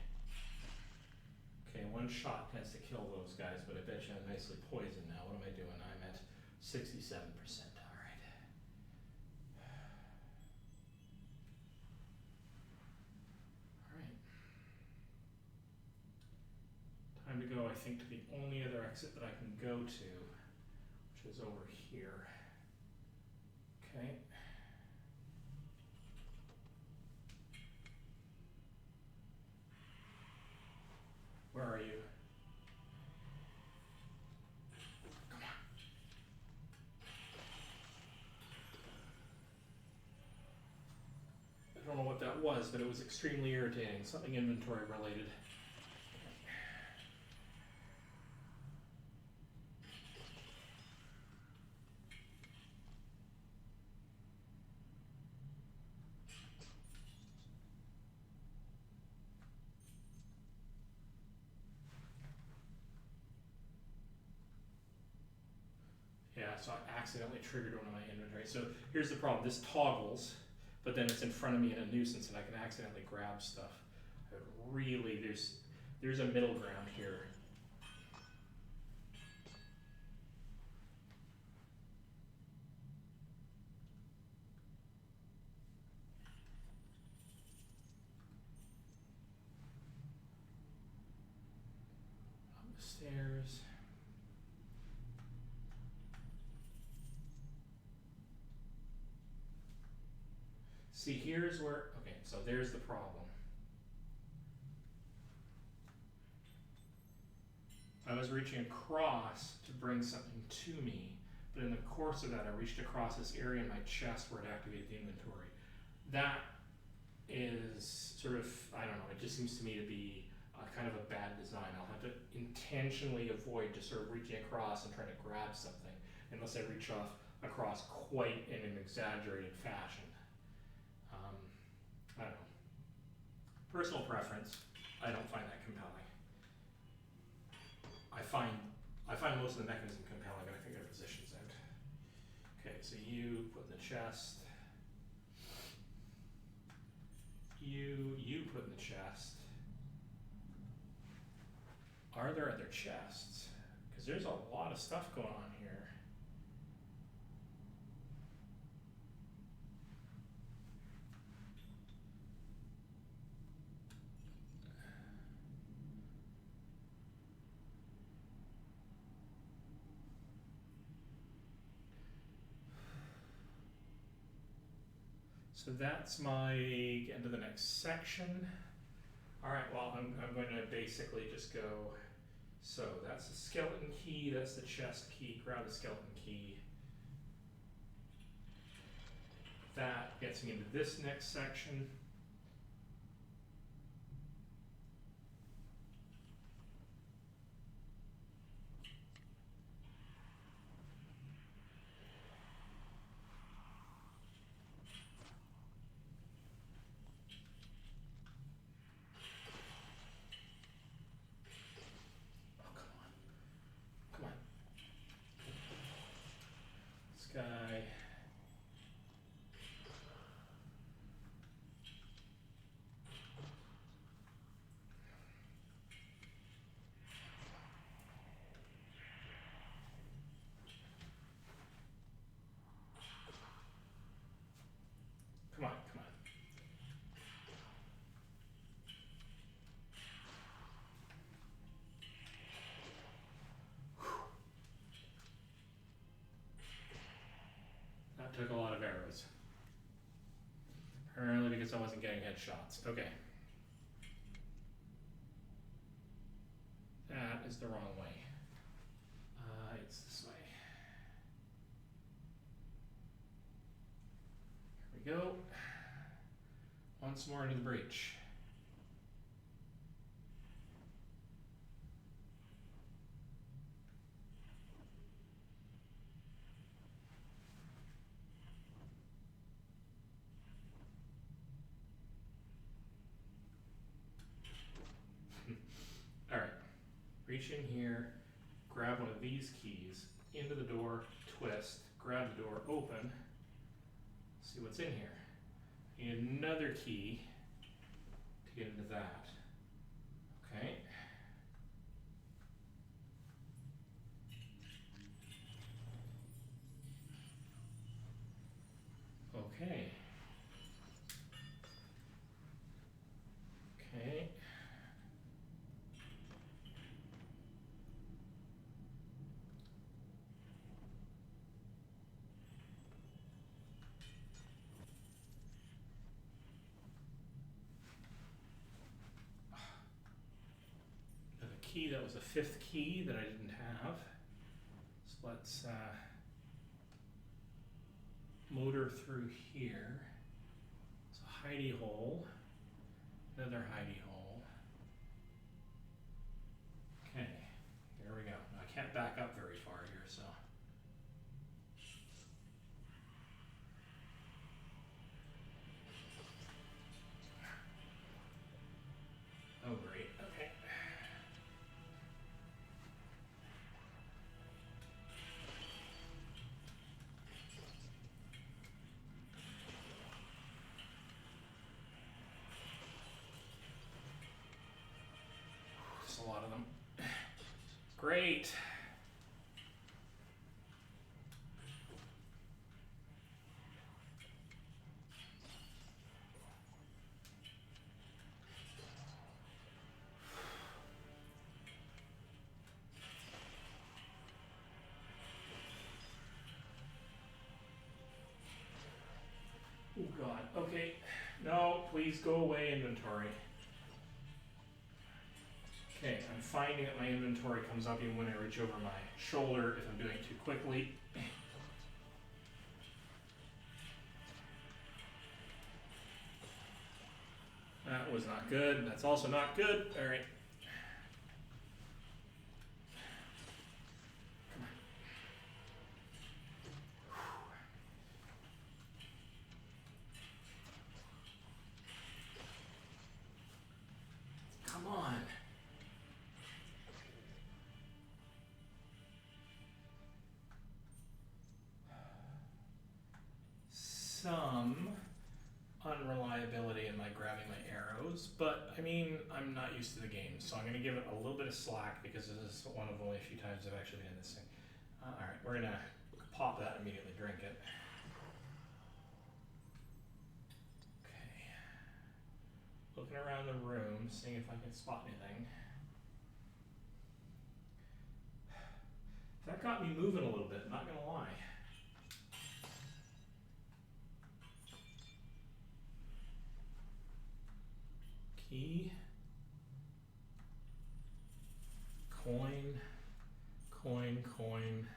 Okay, one shot tends to kill those guys, but I bet you I'm nicely poisoned now. What am I doing? I'm at 67%. Alright. Alright. Time to go, I think, to the only other exit that I can go to, which is over here. Okay. Where are you? Come on. I don't know what that was, but it was extremely irritating. Something inventory related. Yeah, so I accidentally triggered one of my inventory. So here's the problem. This toggles, but then it's in front of me in a nuisance and I can accidentally grab stuff. Really, there's a middle ground here. See, here's where, okay, so there's the problem. I was reaching across to bring something to me, but in the course of that, I reached across this area in my chest where it activated the inventory. That is sort of, I don't know, it just seems to me to be kind of a bad design. I'll have to intentionally avoid just sort of reaching across and trying to grab something unless I reach across quite in an exaggerated fashion. I don't know. Personal preference, I don't find that compelling. I find most of the mechanism compelling, and I think it positions out. Okay, so you put in the chest. You put in the chest. Are there other chests? Because there's a lot of stuff going on here. So that's my get into the next section. All right, well, I'm going to basically just go, so that's the skeleton key, that's the chest key, grab the skeleton key. That gets me into this next section. Guy. Come on, come on. That took a lot of arrows. Apparently because I wasn't getting headshots. Okay. That is the wrong way. It's this way. Here we go. Once more into the breach. All right. Reach in here, grab one of these keys, into the door, twist, grab the door open, see what's in here. Need another key to get into that. Okay. Okay. Okay. Key that was a fifth key that I didn't have. So let's motor through here. It's a hidey hole, another hidey hole. Okay, here we go. I can't back up very far here, so. Oh great, okay. There's a lot of them. Great. Oh God, okay. please go away, inventory. Okay, I'm finding that my inventory comes up even when I reach over my shoulder if I'm doing it too quickly. That was not good. That's also not good. All right. Come on. Some unreliability in my grabbing my arrows, but I mean, I'm not used to the game, so I'm going to give it a little bit of slack because this is one of the only few times I've actually been in this thing. Alright, we're going to pop that and immediately drink it. Okay. Looking around the room, seeing if I can spot anything. That got me moving a little bit, not going to lie. Key, coin, coin, coin.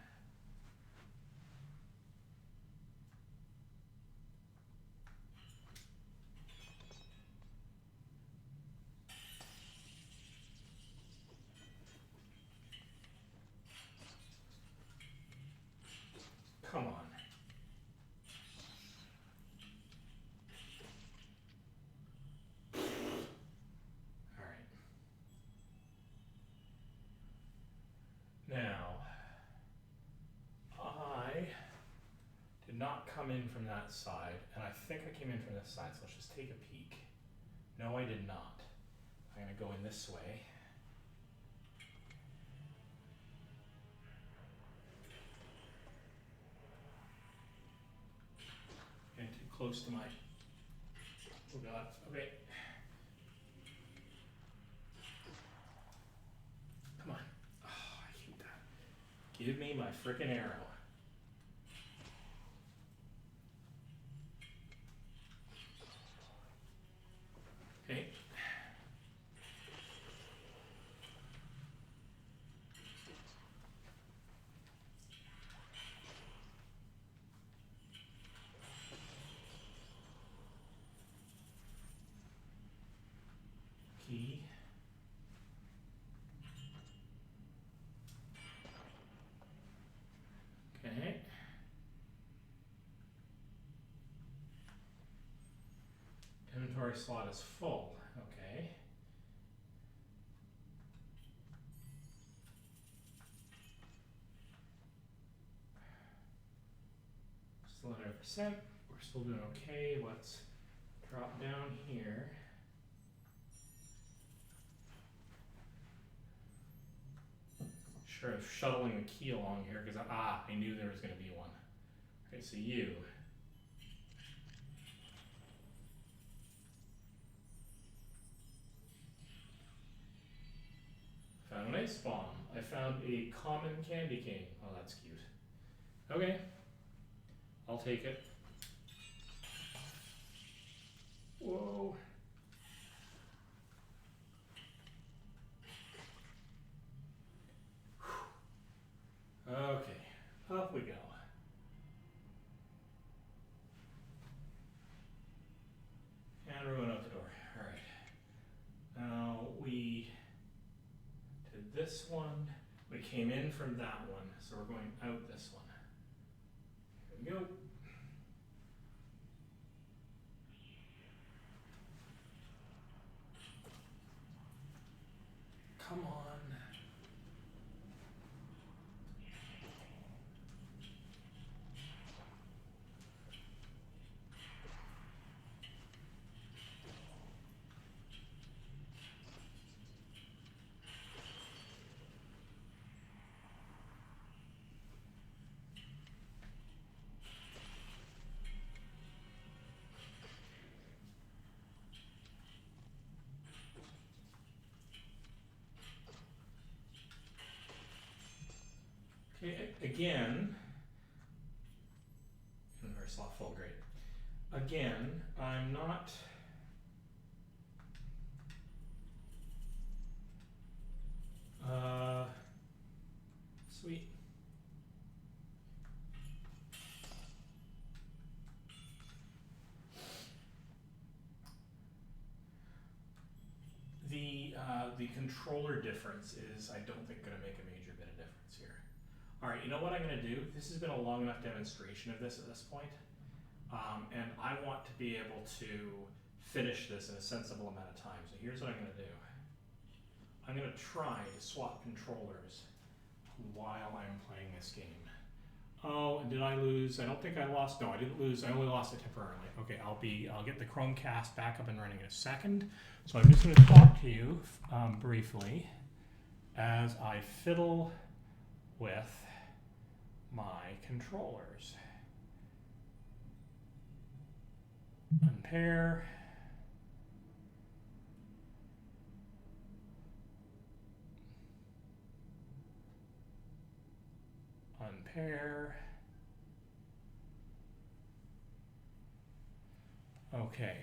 Come on. Now, I did not come in from that side, and I think I came in from this side, so let's just take a peek. No, I did not. I'm going to go in this way. Getting too close to my... Oh god, okay. Come on. Oh, I hate that. Give me my frickin' arrow. Okay. Key. Okay. Inventory slot is full. Okay. Still at 100%. We're still doing okay. Let's drop down here. Sure, shuttling the key along here because I knew there was going to be one. Okay, so you. Found an ice bomb. I found a common candy cane. Oh, that's cute. Okay, I'll take it. Whoa. Okay, up we go. And we're going out the door. Alright. Now we did this one. We came in from that one, so we're going out this one. Here we go. Come on. Okay, again, inventory slot full, great. Again, I'm not the controller difference is, I don't think, going to make a major bit of difference here. All right, you know what I'm going to do? This has been a long enough demonstration of this at this point, and I want to be able to finish this in a sensible amount of time. So here's what I'm going to do. I'm going to try to swap controllers while I'm playing this game. Oh, did I lose? I don't think I lost. No, I didn't lose. I only lost it temporarily. Okay, I'll get the Chromecast back up and running in a second. So I'm just going to talk to you briefly as I fiddle with my controllers. Unpair. Unpair. Okay,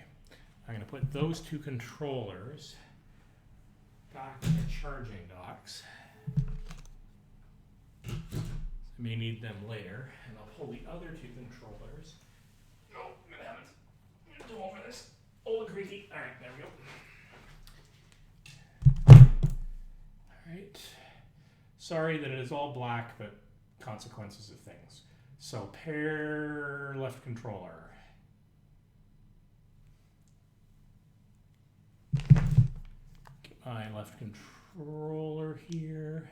I'm going to put those two controllers back in the charging docks. I may need them later, and I'll pull the other two controllers. No, I'm going to have it do over this old creaky. All right, there we go. All right. Sorry that it is all black, but consequences of things. So pair left controller. Get my left controller here.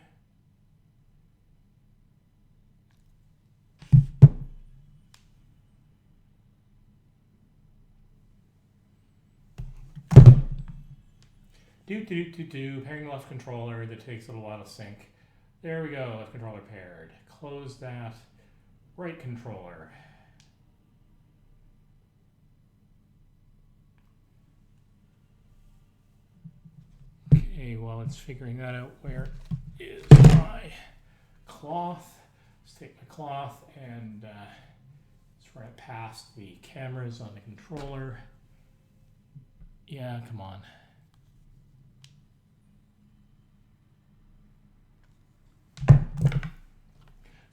Pairing left controller. That takes a little while to sync. There we go, left controller paired. Close that. Right controller. Okay, while it's figuring that out, where is my cloth? Let's take my cloth and let's run it past the cameras on the controller. Yeah, come on.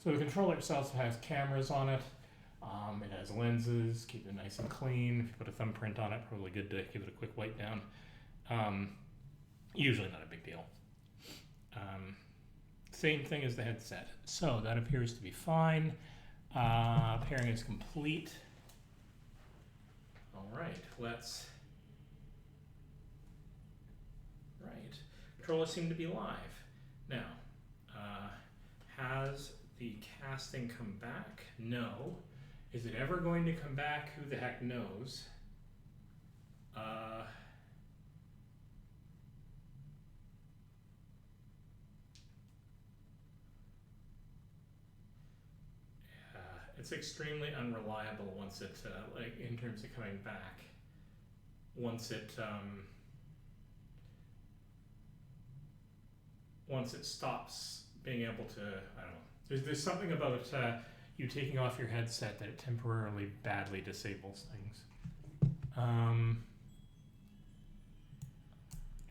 So the controller itself has cameras on it. It has lenses, keep it nice and clean. If you put a thumbprint on it, probably good to give it a quick wipe down. Usually not a big deal. Same thing as the headset. So that appears to be fine. Pairing is complete. All right, let's. Right, controllers seem to be live. Now, has the casting come back? No. Is it ever going to come back? Who the heck knows? It's extremely unreliable once it, like in terms of coming back. Once it stops being able to, I don't know. There's something about you taking off your headset that it temporarily badly disables things.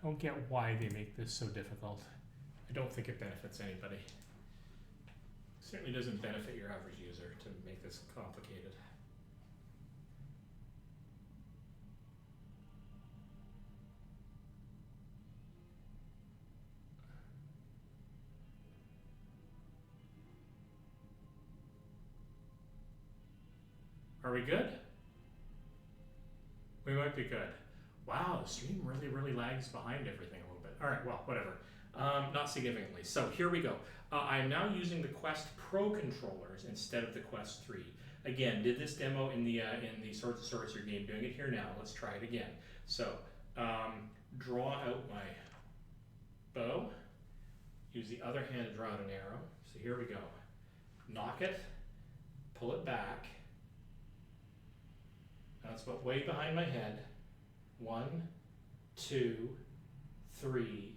Don't get why they make this so difficult. I don't think it benefits anybody. Certainly doesn't benefit your average user to make this complicated. Are we good? We might be good. Wow, the stream really lags behind everything a little bit. All right, well, whatever. Not significantly. So here we go. I am now using the Quest Pro controllers instead of the Quest 3. Again, did this demo in the Swords of Sorcery game. Doing it here now. Let's try it again. So draw out my bow. Use the other hand to draw out an arrow. So here we go. Nock it. Pull it back. Now it's about way behind my head. 1, 2, 3,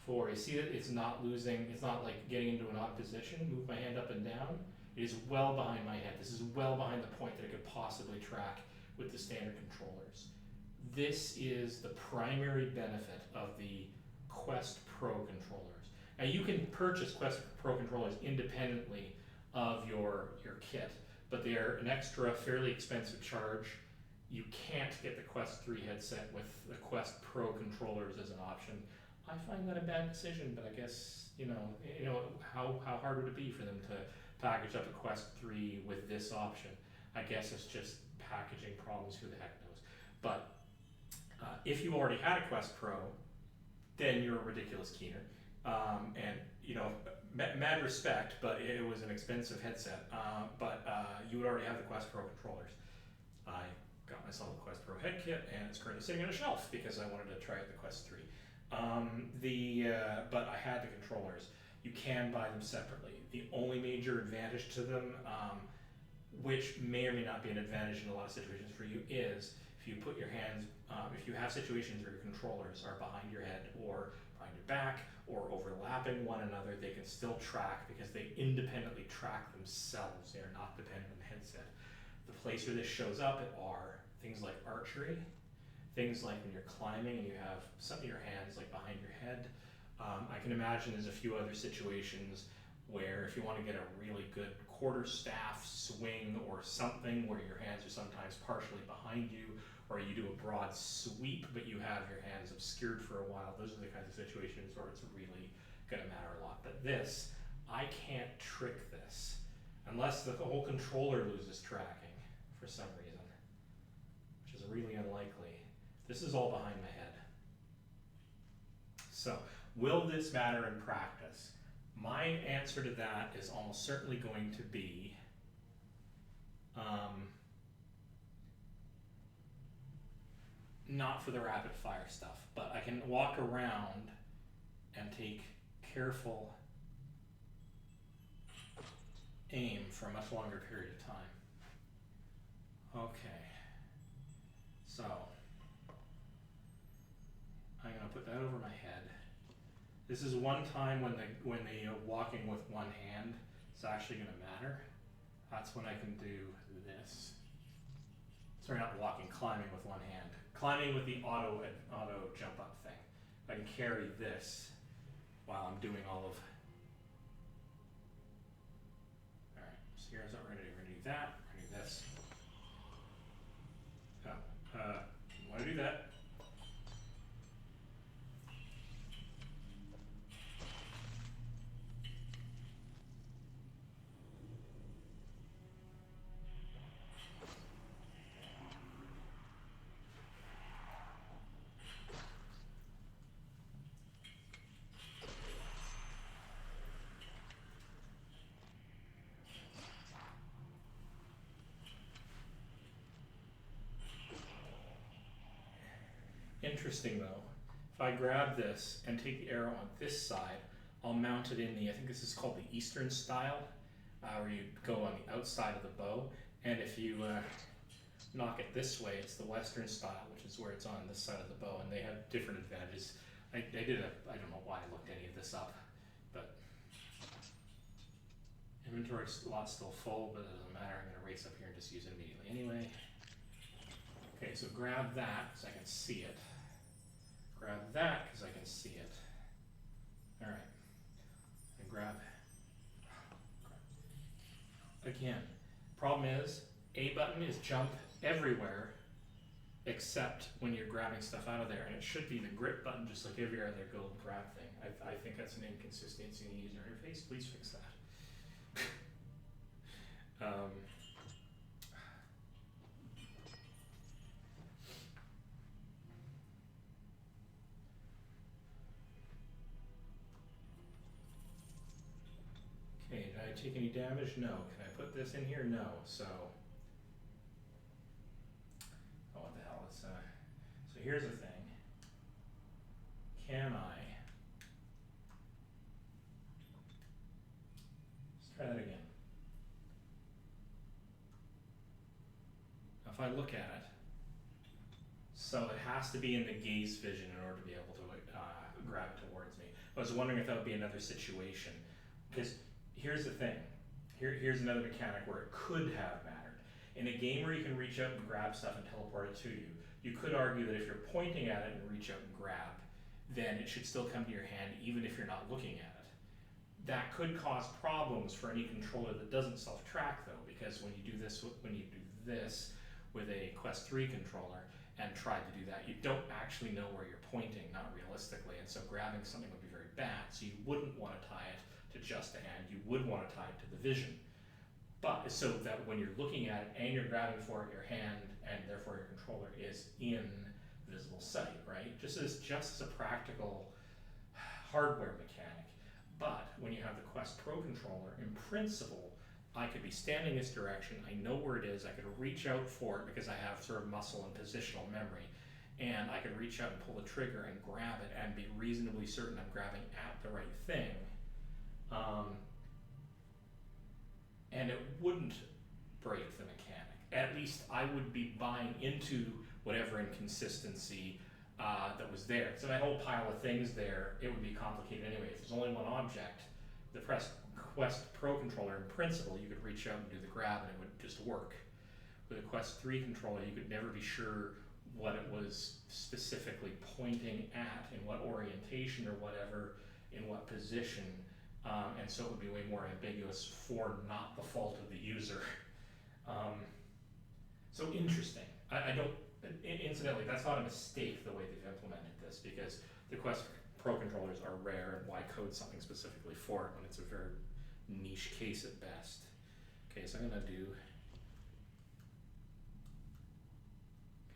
4. You see that it's not losing, it's not like getting into an odd position. Move my hand up and down. It is well behind my head. This is well behind the point that it could possibly track with the standard controllers. This is the primary benefit of the Quest Pro controllers. Now you can purchase Quest Pro controllers independently of your kit, but they are an extra, fairly expensive charge. You can't get the Quest 3 headset with the Quest Pro controllers as an option I find that a bad decision, but I guess, how hard would it be for them to package up a Quest 3 with this option? I guess it's just packaging problems, who the heck knows. But if you already had a Quest Pro, then you're a ridiculous keener. And, mad respect, but it was an expensive headset. But you would already have the Quest Pro controllers. I got myself a Quest Pro head kit, and it's currently sitting on a shelf because I wanted to try out the Quest 3. But I had the controllers. You can buy them separately. The only major advantage to them, which may or may not be an advantage in a lot of situations for you, is if you put your hands, if you have situations where your controllers are behind your head or behind your back or overlapping one another, they can still track because they independently track themselves. They are not dependent on the headset. The place where this shows up are things like archery, things like when you're climbing and you have some of your hands like behind your head. I can imagine there's a few other situations where if you want to get a really good quarterstaff swing or something where your hands are sometimes partially behind you, or you do a broad sweep but you have your hands obscured for a while, those are the kinds of situations where it's really going to matter a lot. But this, I can't trick this unless the whole controller loses tracking for some reason, which is really unlikely. This is all behind my head. So, will this matter in practice? My answer to that is almost certainly going to be not for the rapid fire stuff, but I can walk around and take careful aim for a much longer period of time. Okay, so I'm gonna put that over my head. This is one time when the walking with one hand is actually gonna matter. That's when I can do this. Sorry, not walking, climbing with one hand. Climbing with the auto jump up thing. I can carry this while I'm doing all of. Alright, so here's what we're gonna do. We're gonna do that, we're gonna do this. Wanna do that. Interesting though, if I grab this and take the arrow on this side, I'll mount it in the, I think this is called the Eastern style, where you go on the outside of the bow, and if you knock it this way, it's the Western style, which is where it's on this side of the bow, and they have different advantages. I don't know why I looked any of this up, but inventory slot's still full, but it doesn't matter, I'm gonna race up here and just use it immediately anyway. Okay, so grab that, because I can see it. Grab that, because I can see it. Alright. And grab. Again, problem is, A button is jump everywhere, except when you're grabbing stuff out of there, and it should be the grip button, just like every other gold grab thing. I think that's an inconsistency in the user interface. Please fix that. Okay, did I take any damage? No. Can I put this in here? No. So, oh, what the hell? So here's the thing. Can I? Let's try that again. If I look at it, so it has to be in the gaze vision in order to be able to grab it towards me. I was wondering if that would be another situation, because here's the thing. Here's another mechanic where it could have mattered. In a game where you can reach out and grab stuff and teleport it to you, you could argue that if you're pointing at it and reach out and grab, then it should still come to your hand even if you're not looking at it. That could cause problems for any controller that doesn't self-track though, because when you do this with a Quest 3 controller, and tried to do that, you don't actually know where you're pointing, not realistically, and so grabbing something would be very bad. So you wouldn't want to tie it to just the hand, you would want to tie it to the vision. But so that when you're looking at it and you're grabbing for it, your hand and therefore your controller is in visible sight, right? Just as a practical hardware mechanic. But when you have the Quest Pro controller, in principle, I could be standing this direction, I know where it is, I could reach out for it because I have sort of muscle and positional memory, and I could reach out and pull the trigger and grab it and be reasonably certain I'm grabbing at the right thing. And it wouldn't break the mechanic. At least I would be buying into whatever inconsistency that was there. So that whole pile of things there, it would be complicated anyway. If there's only one object, the Quest Pro controller, in principle, you could reach out and do the grab and it would just work. With a Quest 3 controller, you could never be sure what it was specifically pointing at, in what orientation or whatever, in what position, and so it would be way more ambiguous for not the fault of the user. So interesting. I don't, incidentally, that's not a mistake the way they've implemented this, because the Quest Pro controllers are rare, and why code something specifically for it when it's a very niche case at best. Okay, so I'm gonna do,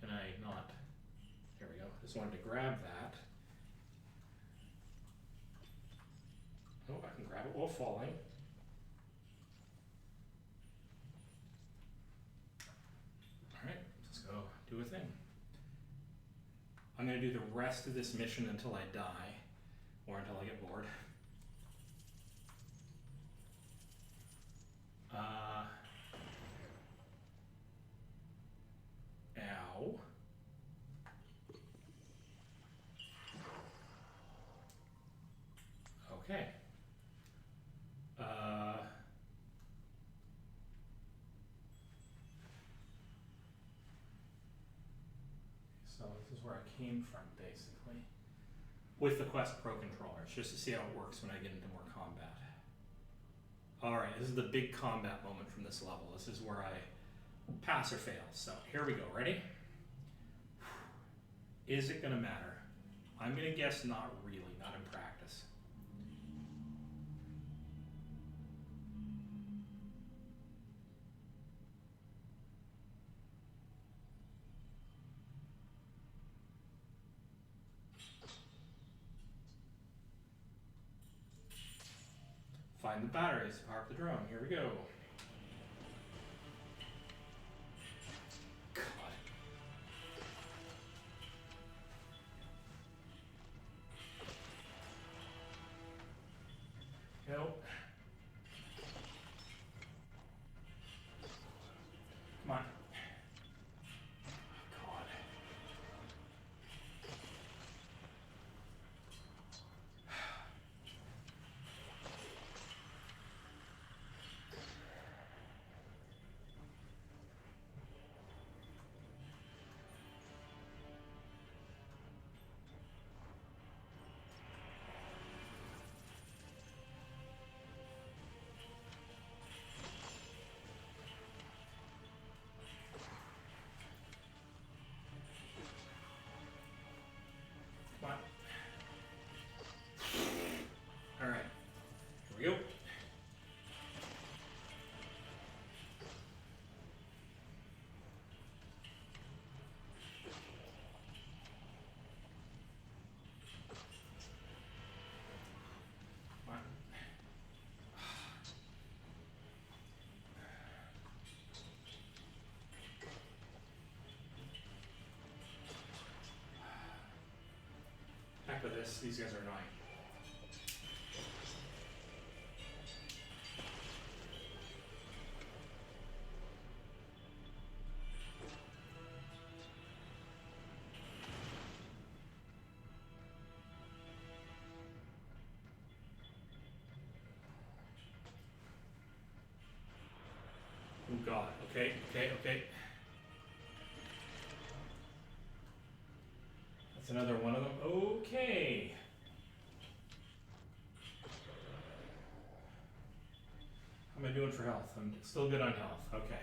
can I not, here we go, just wanted to grab that. Oh, I can grab it while falling. Alright, let's go do a thing. I'm gonna do the rest of this mission until I die, or until I get bored. Ow. Okay. So this is where I came from, basically, with the Quest Pro controllers, just to see how it works when I get into more combat. Alright, this is the big combat moment from this level. This is where I pass or fail. So here we go, ready? Is it gonna matter? I'm gonna guess not really, not in practice. Find the batteries, power up the drone, here we go. God. Nope. Come on. God. Come on. All right. Here we go. Come on. Heck with this. These guys are annoying. Oh God. Okay. That's another one of them. Okay. How am I doing for health? I'm still good on health. Okay.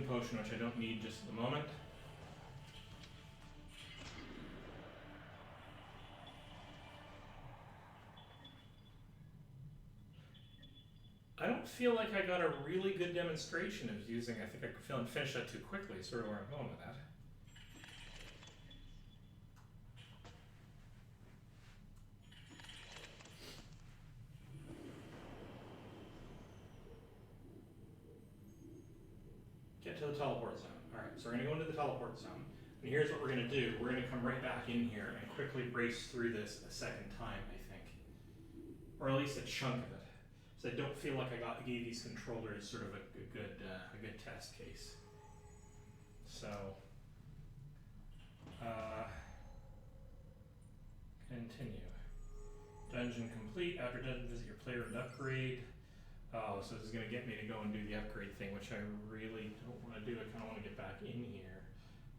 healing potion, which I don't need just at the moment. I don't feel like I got a really good demonstration of using. I think I finished that too quickly, sort of where I'm going with that. Get to the teleport zone. Alright, so we're going to go into the teleport zone. And here's what we're going to do. We're going to come right back in here and quickly race through this a second time, I think. Or at least a chunk of it. So I don't feel like I gave these controllers sort of a good test case. So, continue. Dungeon complete. After dungeon visit your player and upgrade. Oh, so this is going to get me to go and do the upgrade thing, which I really don't want to do. I kind of want to get back in here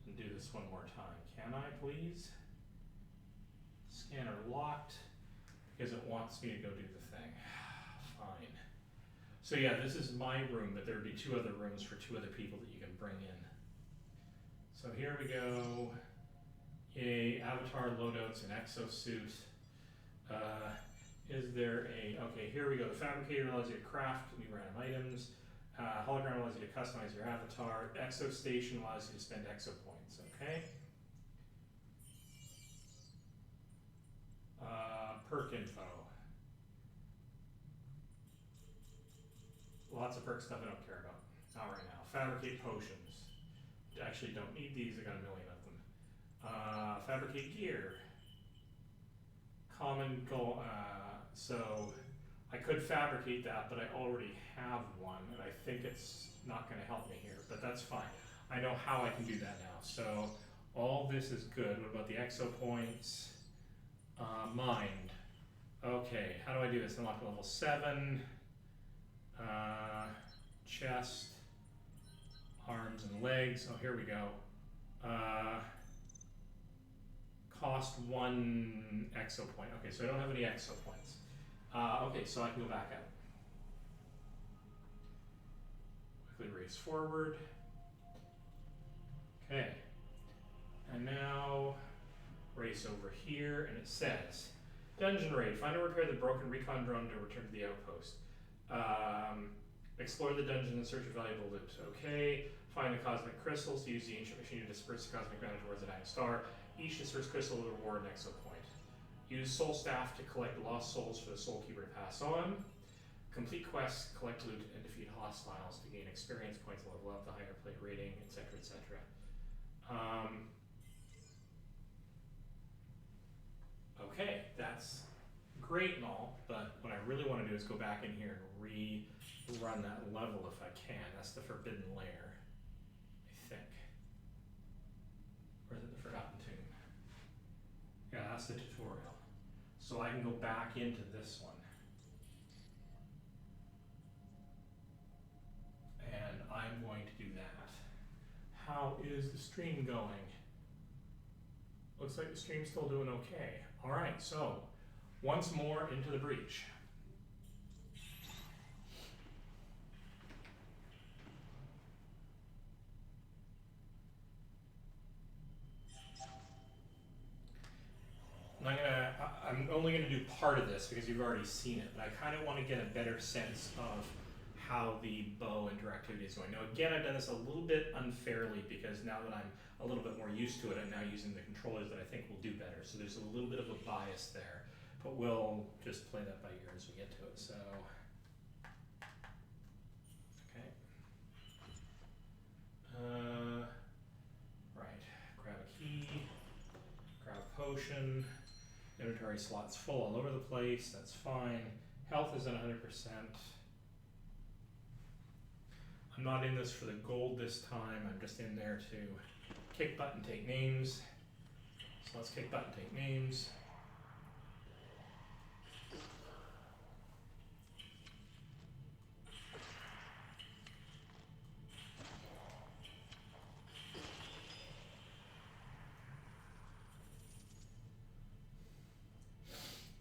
and do this one more time. Can I, please? Scanner locked because it wants me to go do the thing. Fine. So yeah, this is my room, but there would be 2 other rooms for 2 other people that you can bring in. So here we go. Yay, avatar loadouts and exosuit. Is there okay, here we go. The fabricator allows you to craft new random items. Hologram allows you to customize your avatar. Exo station allows you to spend exo points, okay? Perk info. Lots of perk stuff I don't care about. Not right now. Fabricate potions. Actually don't need these, I got a million of them. Fabricate gear. Common goal, so I could fabricate that, but I already have one, and I think it's not going to help me here, but that's fine. I know how I can do that now. So all this is good. What about the exo points? Mind. Okay, how do I do this? Unlock level 7. Chest. Arms and legs. Oh, here we go. Cost 1 exo point. Okay, so I don't have any exo points. Okay, so I can go back out. Quickly race forward. Okay. And now race over here, and it says, Dungeon Raid. Find and repair the broken recon drone to return to the outpost. Explore the dungeon in search of valuable loot. Okay. Find the cosmic crystals to use the ancient machine to disperse the cosmic matter towards the dying star. Each dispersed crystal will reward an exo point. Use Soul Staff to collect lost souls for the Soul Keeper to pass on. Complete quests, collect loot, and defeat hostiles to gain experience points, level up the higher plate rating, etc., etc. Okay, that's great and all, but what I really want to do is go back in here and rerun that level if I can. That's the Forbidden Lair, I think. Or is it the Forgotten Tomb? Yeah, that's the tutorial. So I can go back into this one. And I'm going to do that. How is the stream going? Looks like the stream's still doing okay. All right, so once more into the breach. And I'm only going to do part of this because you've already seen it, but I kind of want to get a better sense of how the bow interactivity is going. Now again, I've done this a little bit unfairly because now that I'm a little bit more used to it, I'm now using the controllers that I think will do better. So there's a little bit of a bias there, but we'll just play that by ear as we get to it. So, okay. Right, grab a key, grab a potion. Inventory slots full all over the place, that's fine. Health is at 100%. I'm not in this for the gold this time, I'm just in there to kick butt and take names. So let's kick butt and take names.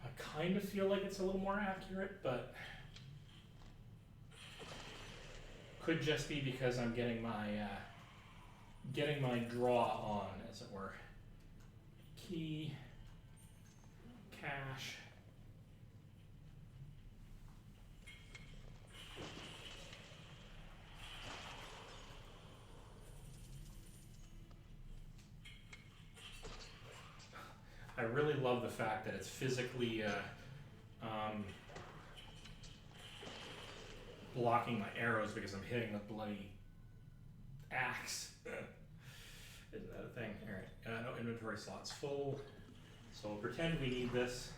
I kind of feel like it's a little more accurate, but Could just be because I'm getting my draw on, as it were. Key, cache. I really love the fact that it's physically blocking my arrows because I'm hitting the bloody axe. Isn't that a thing? Alright, no inventory slots full. So we'll pretend we need this.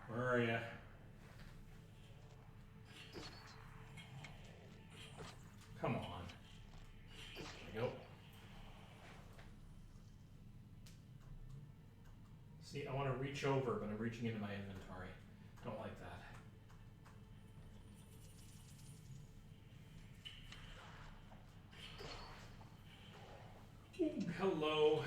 Where are ya? Come on. There we go. See, I want to reach over, but I'm reaching into my inventory. Don't like that. Ooh, hello.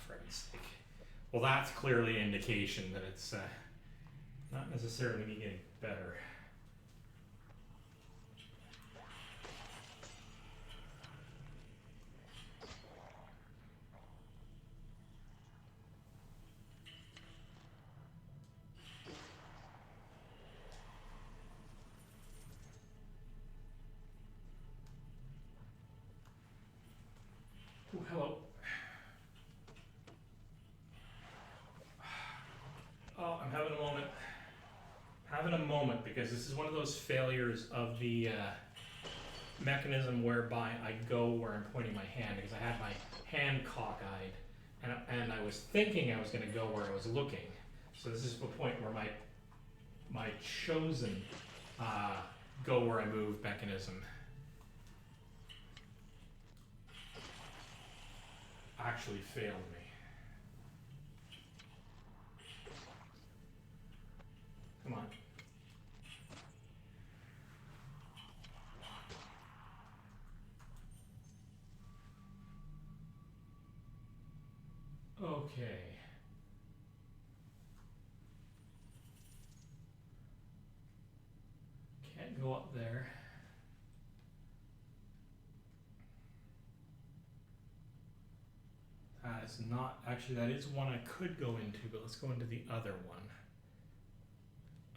For heaven's sake. Well, that's clearly an indication that it's not necessarily me getting better. Ooh, hello. Oh, I'm having a moment. Having a moment because this is one of those failures of the mechanism whereby I go where I'm pointing my hand because I had my hand cockeyed and I was thinking I was going to go where I was looking. So this is the point where my chosen go where I move mechanism actually failed me. Come on. Okay. Can't go up there. That is not, actually that is one I could go into, but let's go into the other one.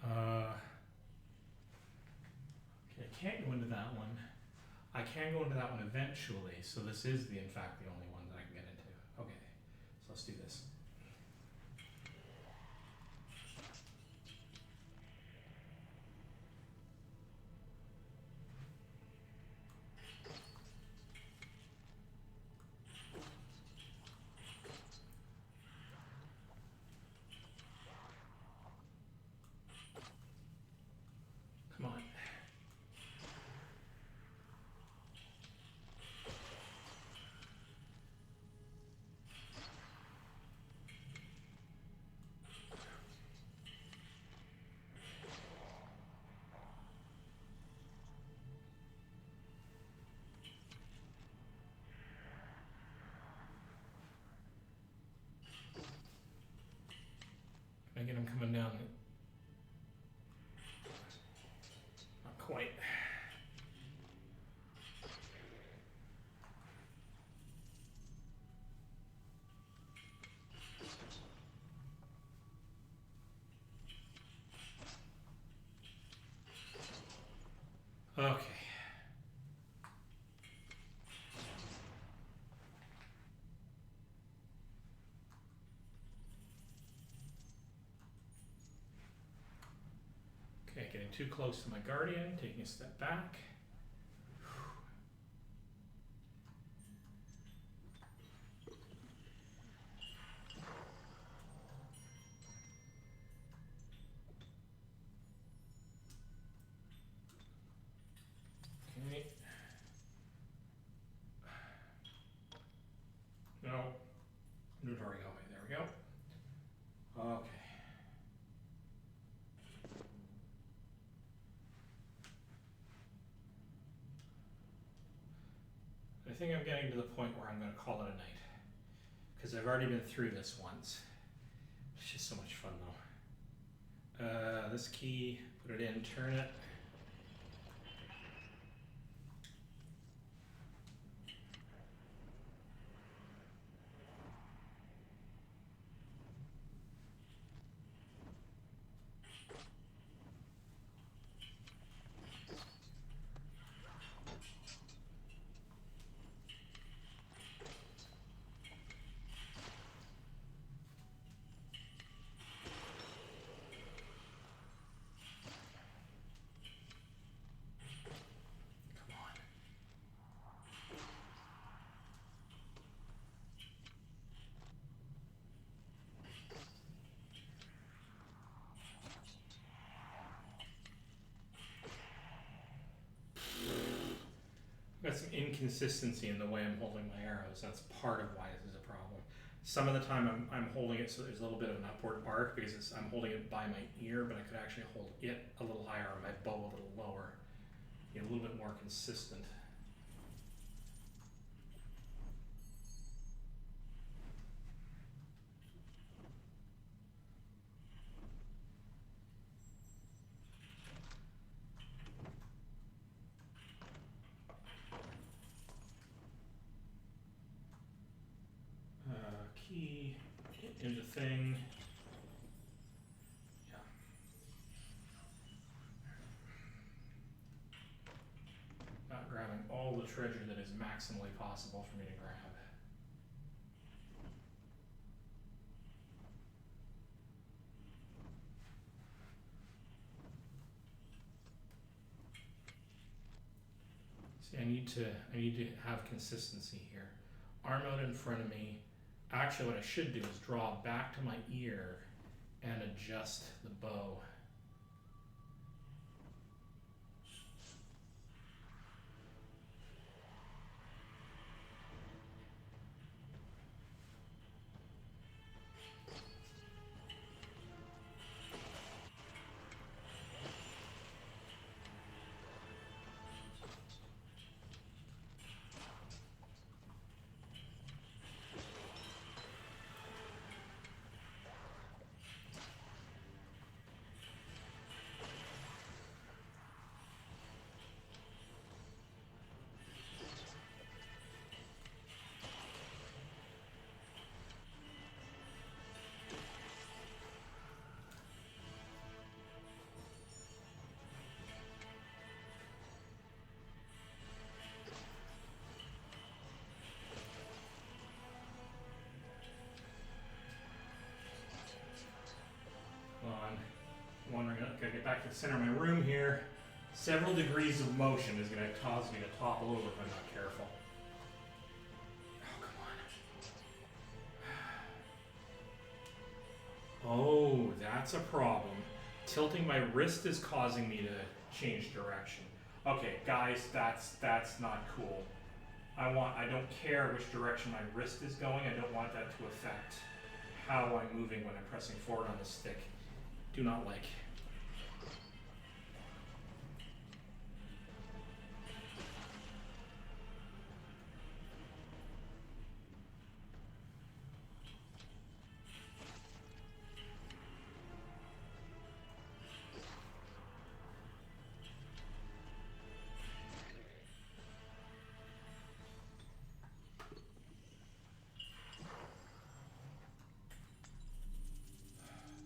Okay, I can't go into that one. I can go into that one eventually, so this is in fact the only one that I can get into. Okay, so let's do this. Come on. Can I get him coming down? Not quite. Okay. Okay, getting too close to my guardian, taking a step back. think I'm getting to the point where I'm going to call it a night. Because I've already been through this once. It's just so much fun though. This key, put it in, turn it. Come on. I've got some inconsistency in the way I'm holding my arrows. That's part of why this is a problem. Some of the time I'm holding it so there's a little bit of an upward arc because I'm holding it by my ear, but I could actually hold it a little higher and my bow a little lower. Be a little bit more consistent. Key into thing. Yeah. Not grabbing all the treasure that is maximally possible for me to grab. See, I need to have consistency here. Arm out in front of me. Actually, what I should do is draw back to my ear and adjust the bow. Wondering, gotta get back to the center of my room here. Several degrees of motion is gonna cause me to topple over if I'm not careful. Oh, come on. Oh, that's a problem. Tilting my wrist is causing me to change direction. Okay, guys, that's not cool. I don't care which direction my wrist is going. I don't want that to affect how I'm moving when I'm pressing forward on the stick. Do not like.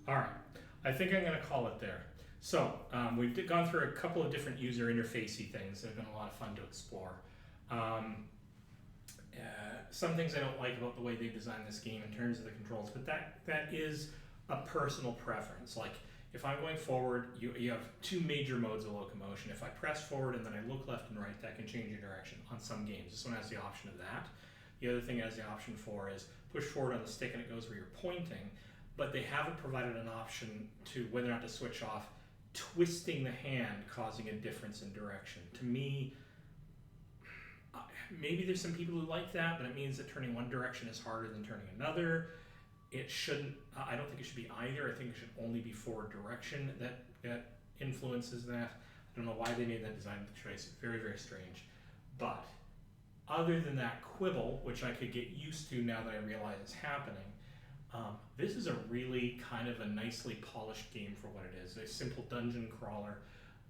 All right, I think I'm going to call it there. So we've gone through a couple of different user interfacey things that have been a lot of fun to explore. Some things I don't like about the way they designed this game in terms of the controls, but that is a personal preference. Like if I'm going forward, you have two major modes of locomotion. If I press forward and then I look left and right, that can change your direction on some games. This one has the option of that. The other thing it has the option for is push forward on the stick and it goes where you're pointing. But they haven't provided an option to whether or not to switch off twisting the hand causing a difference in direction. To me, maybe there's some people who like that, but it means that turning one direction is harder than turning another. It shouldn't, I don't think it should be either. I think it should only be forward direction that influences that. I don't know why they made that design choice. Very, very strange. But other than that quibble, which I could get used to now that I realize it's happening, this is a really kind of a nicely polished game for what it is. A simple dungeon crawler.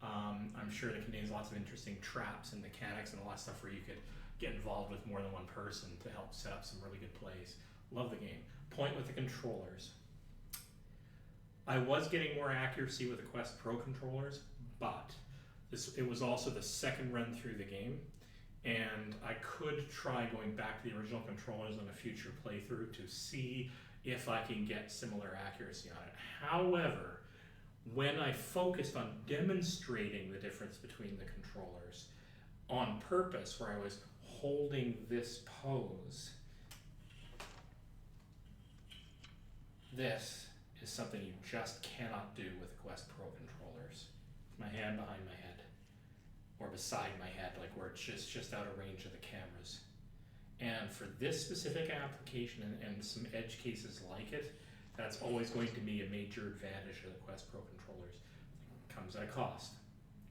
I'm sure that contains lots of interesting traps and mechanics and a lot of stuff where you could get involved with more than one person to help set up some really good plays. Love the game. Point with the controllers. I was getting more accuracy with the Quest Pro controllers, but it was also the second run through the game, and I could try going back to the original controllers on a future playthrough to see if I can get similar accuracy on it. However, when I focused on demonstrating the difference between the controllers on purpose, where I was holding this pose, this is something you just cannot do with the Quest Pro controllers. My hand behind my head, or beside my head, like where it's just out of range of the cameras. And for this specific application and some edge cases like it, that's always going to be a major advantage of the Quest Pro controllers. It comes at a cost,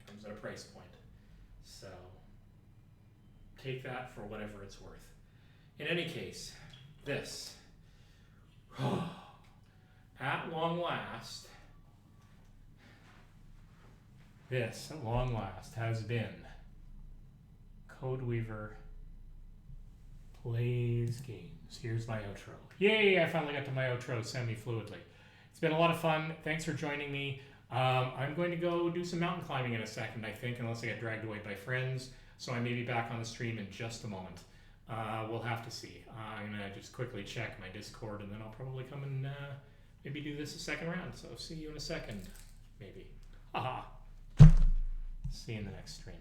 comes at a price point. So take that for whatever it's worth. In any case, this, at long last, this at long last has been Codeweaver Plays Games. Here's my outro. Yay, I finally got to my outro semi-fluidly. It's been a lot of fun. Thanks for joining me. I'm going to go do some mountain climbing in a second, I think, unless I get dragged away by friends. So I may be back on the stream in just a moment. We'll have to see. I'm going to just quickly check my Discord, and then I'll probably come and maybe do this a second round. So see you in a second, maybe. Haha. See you in the next stream.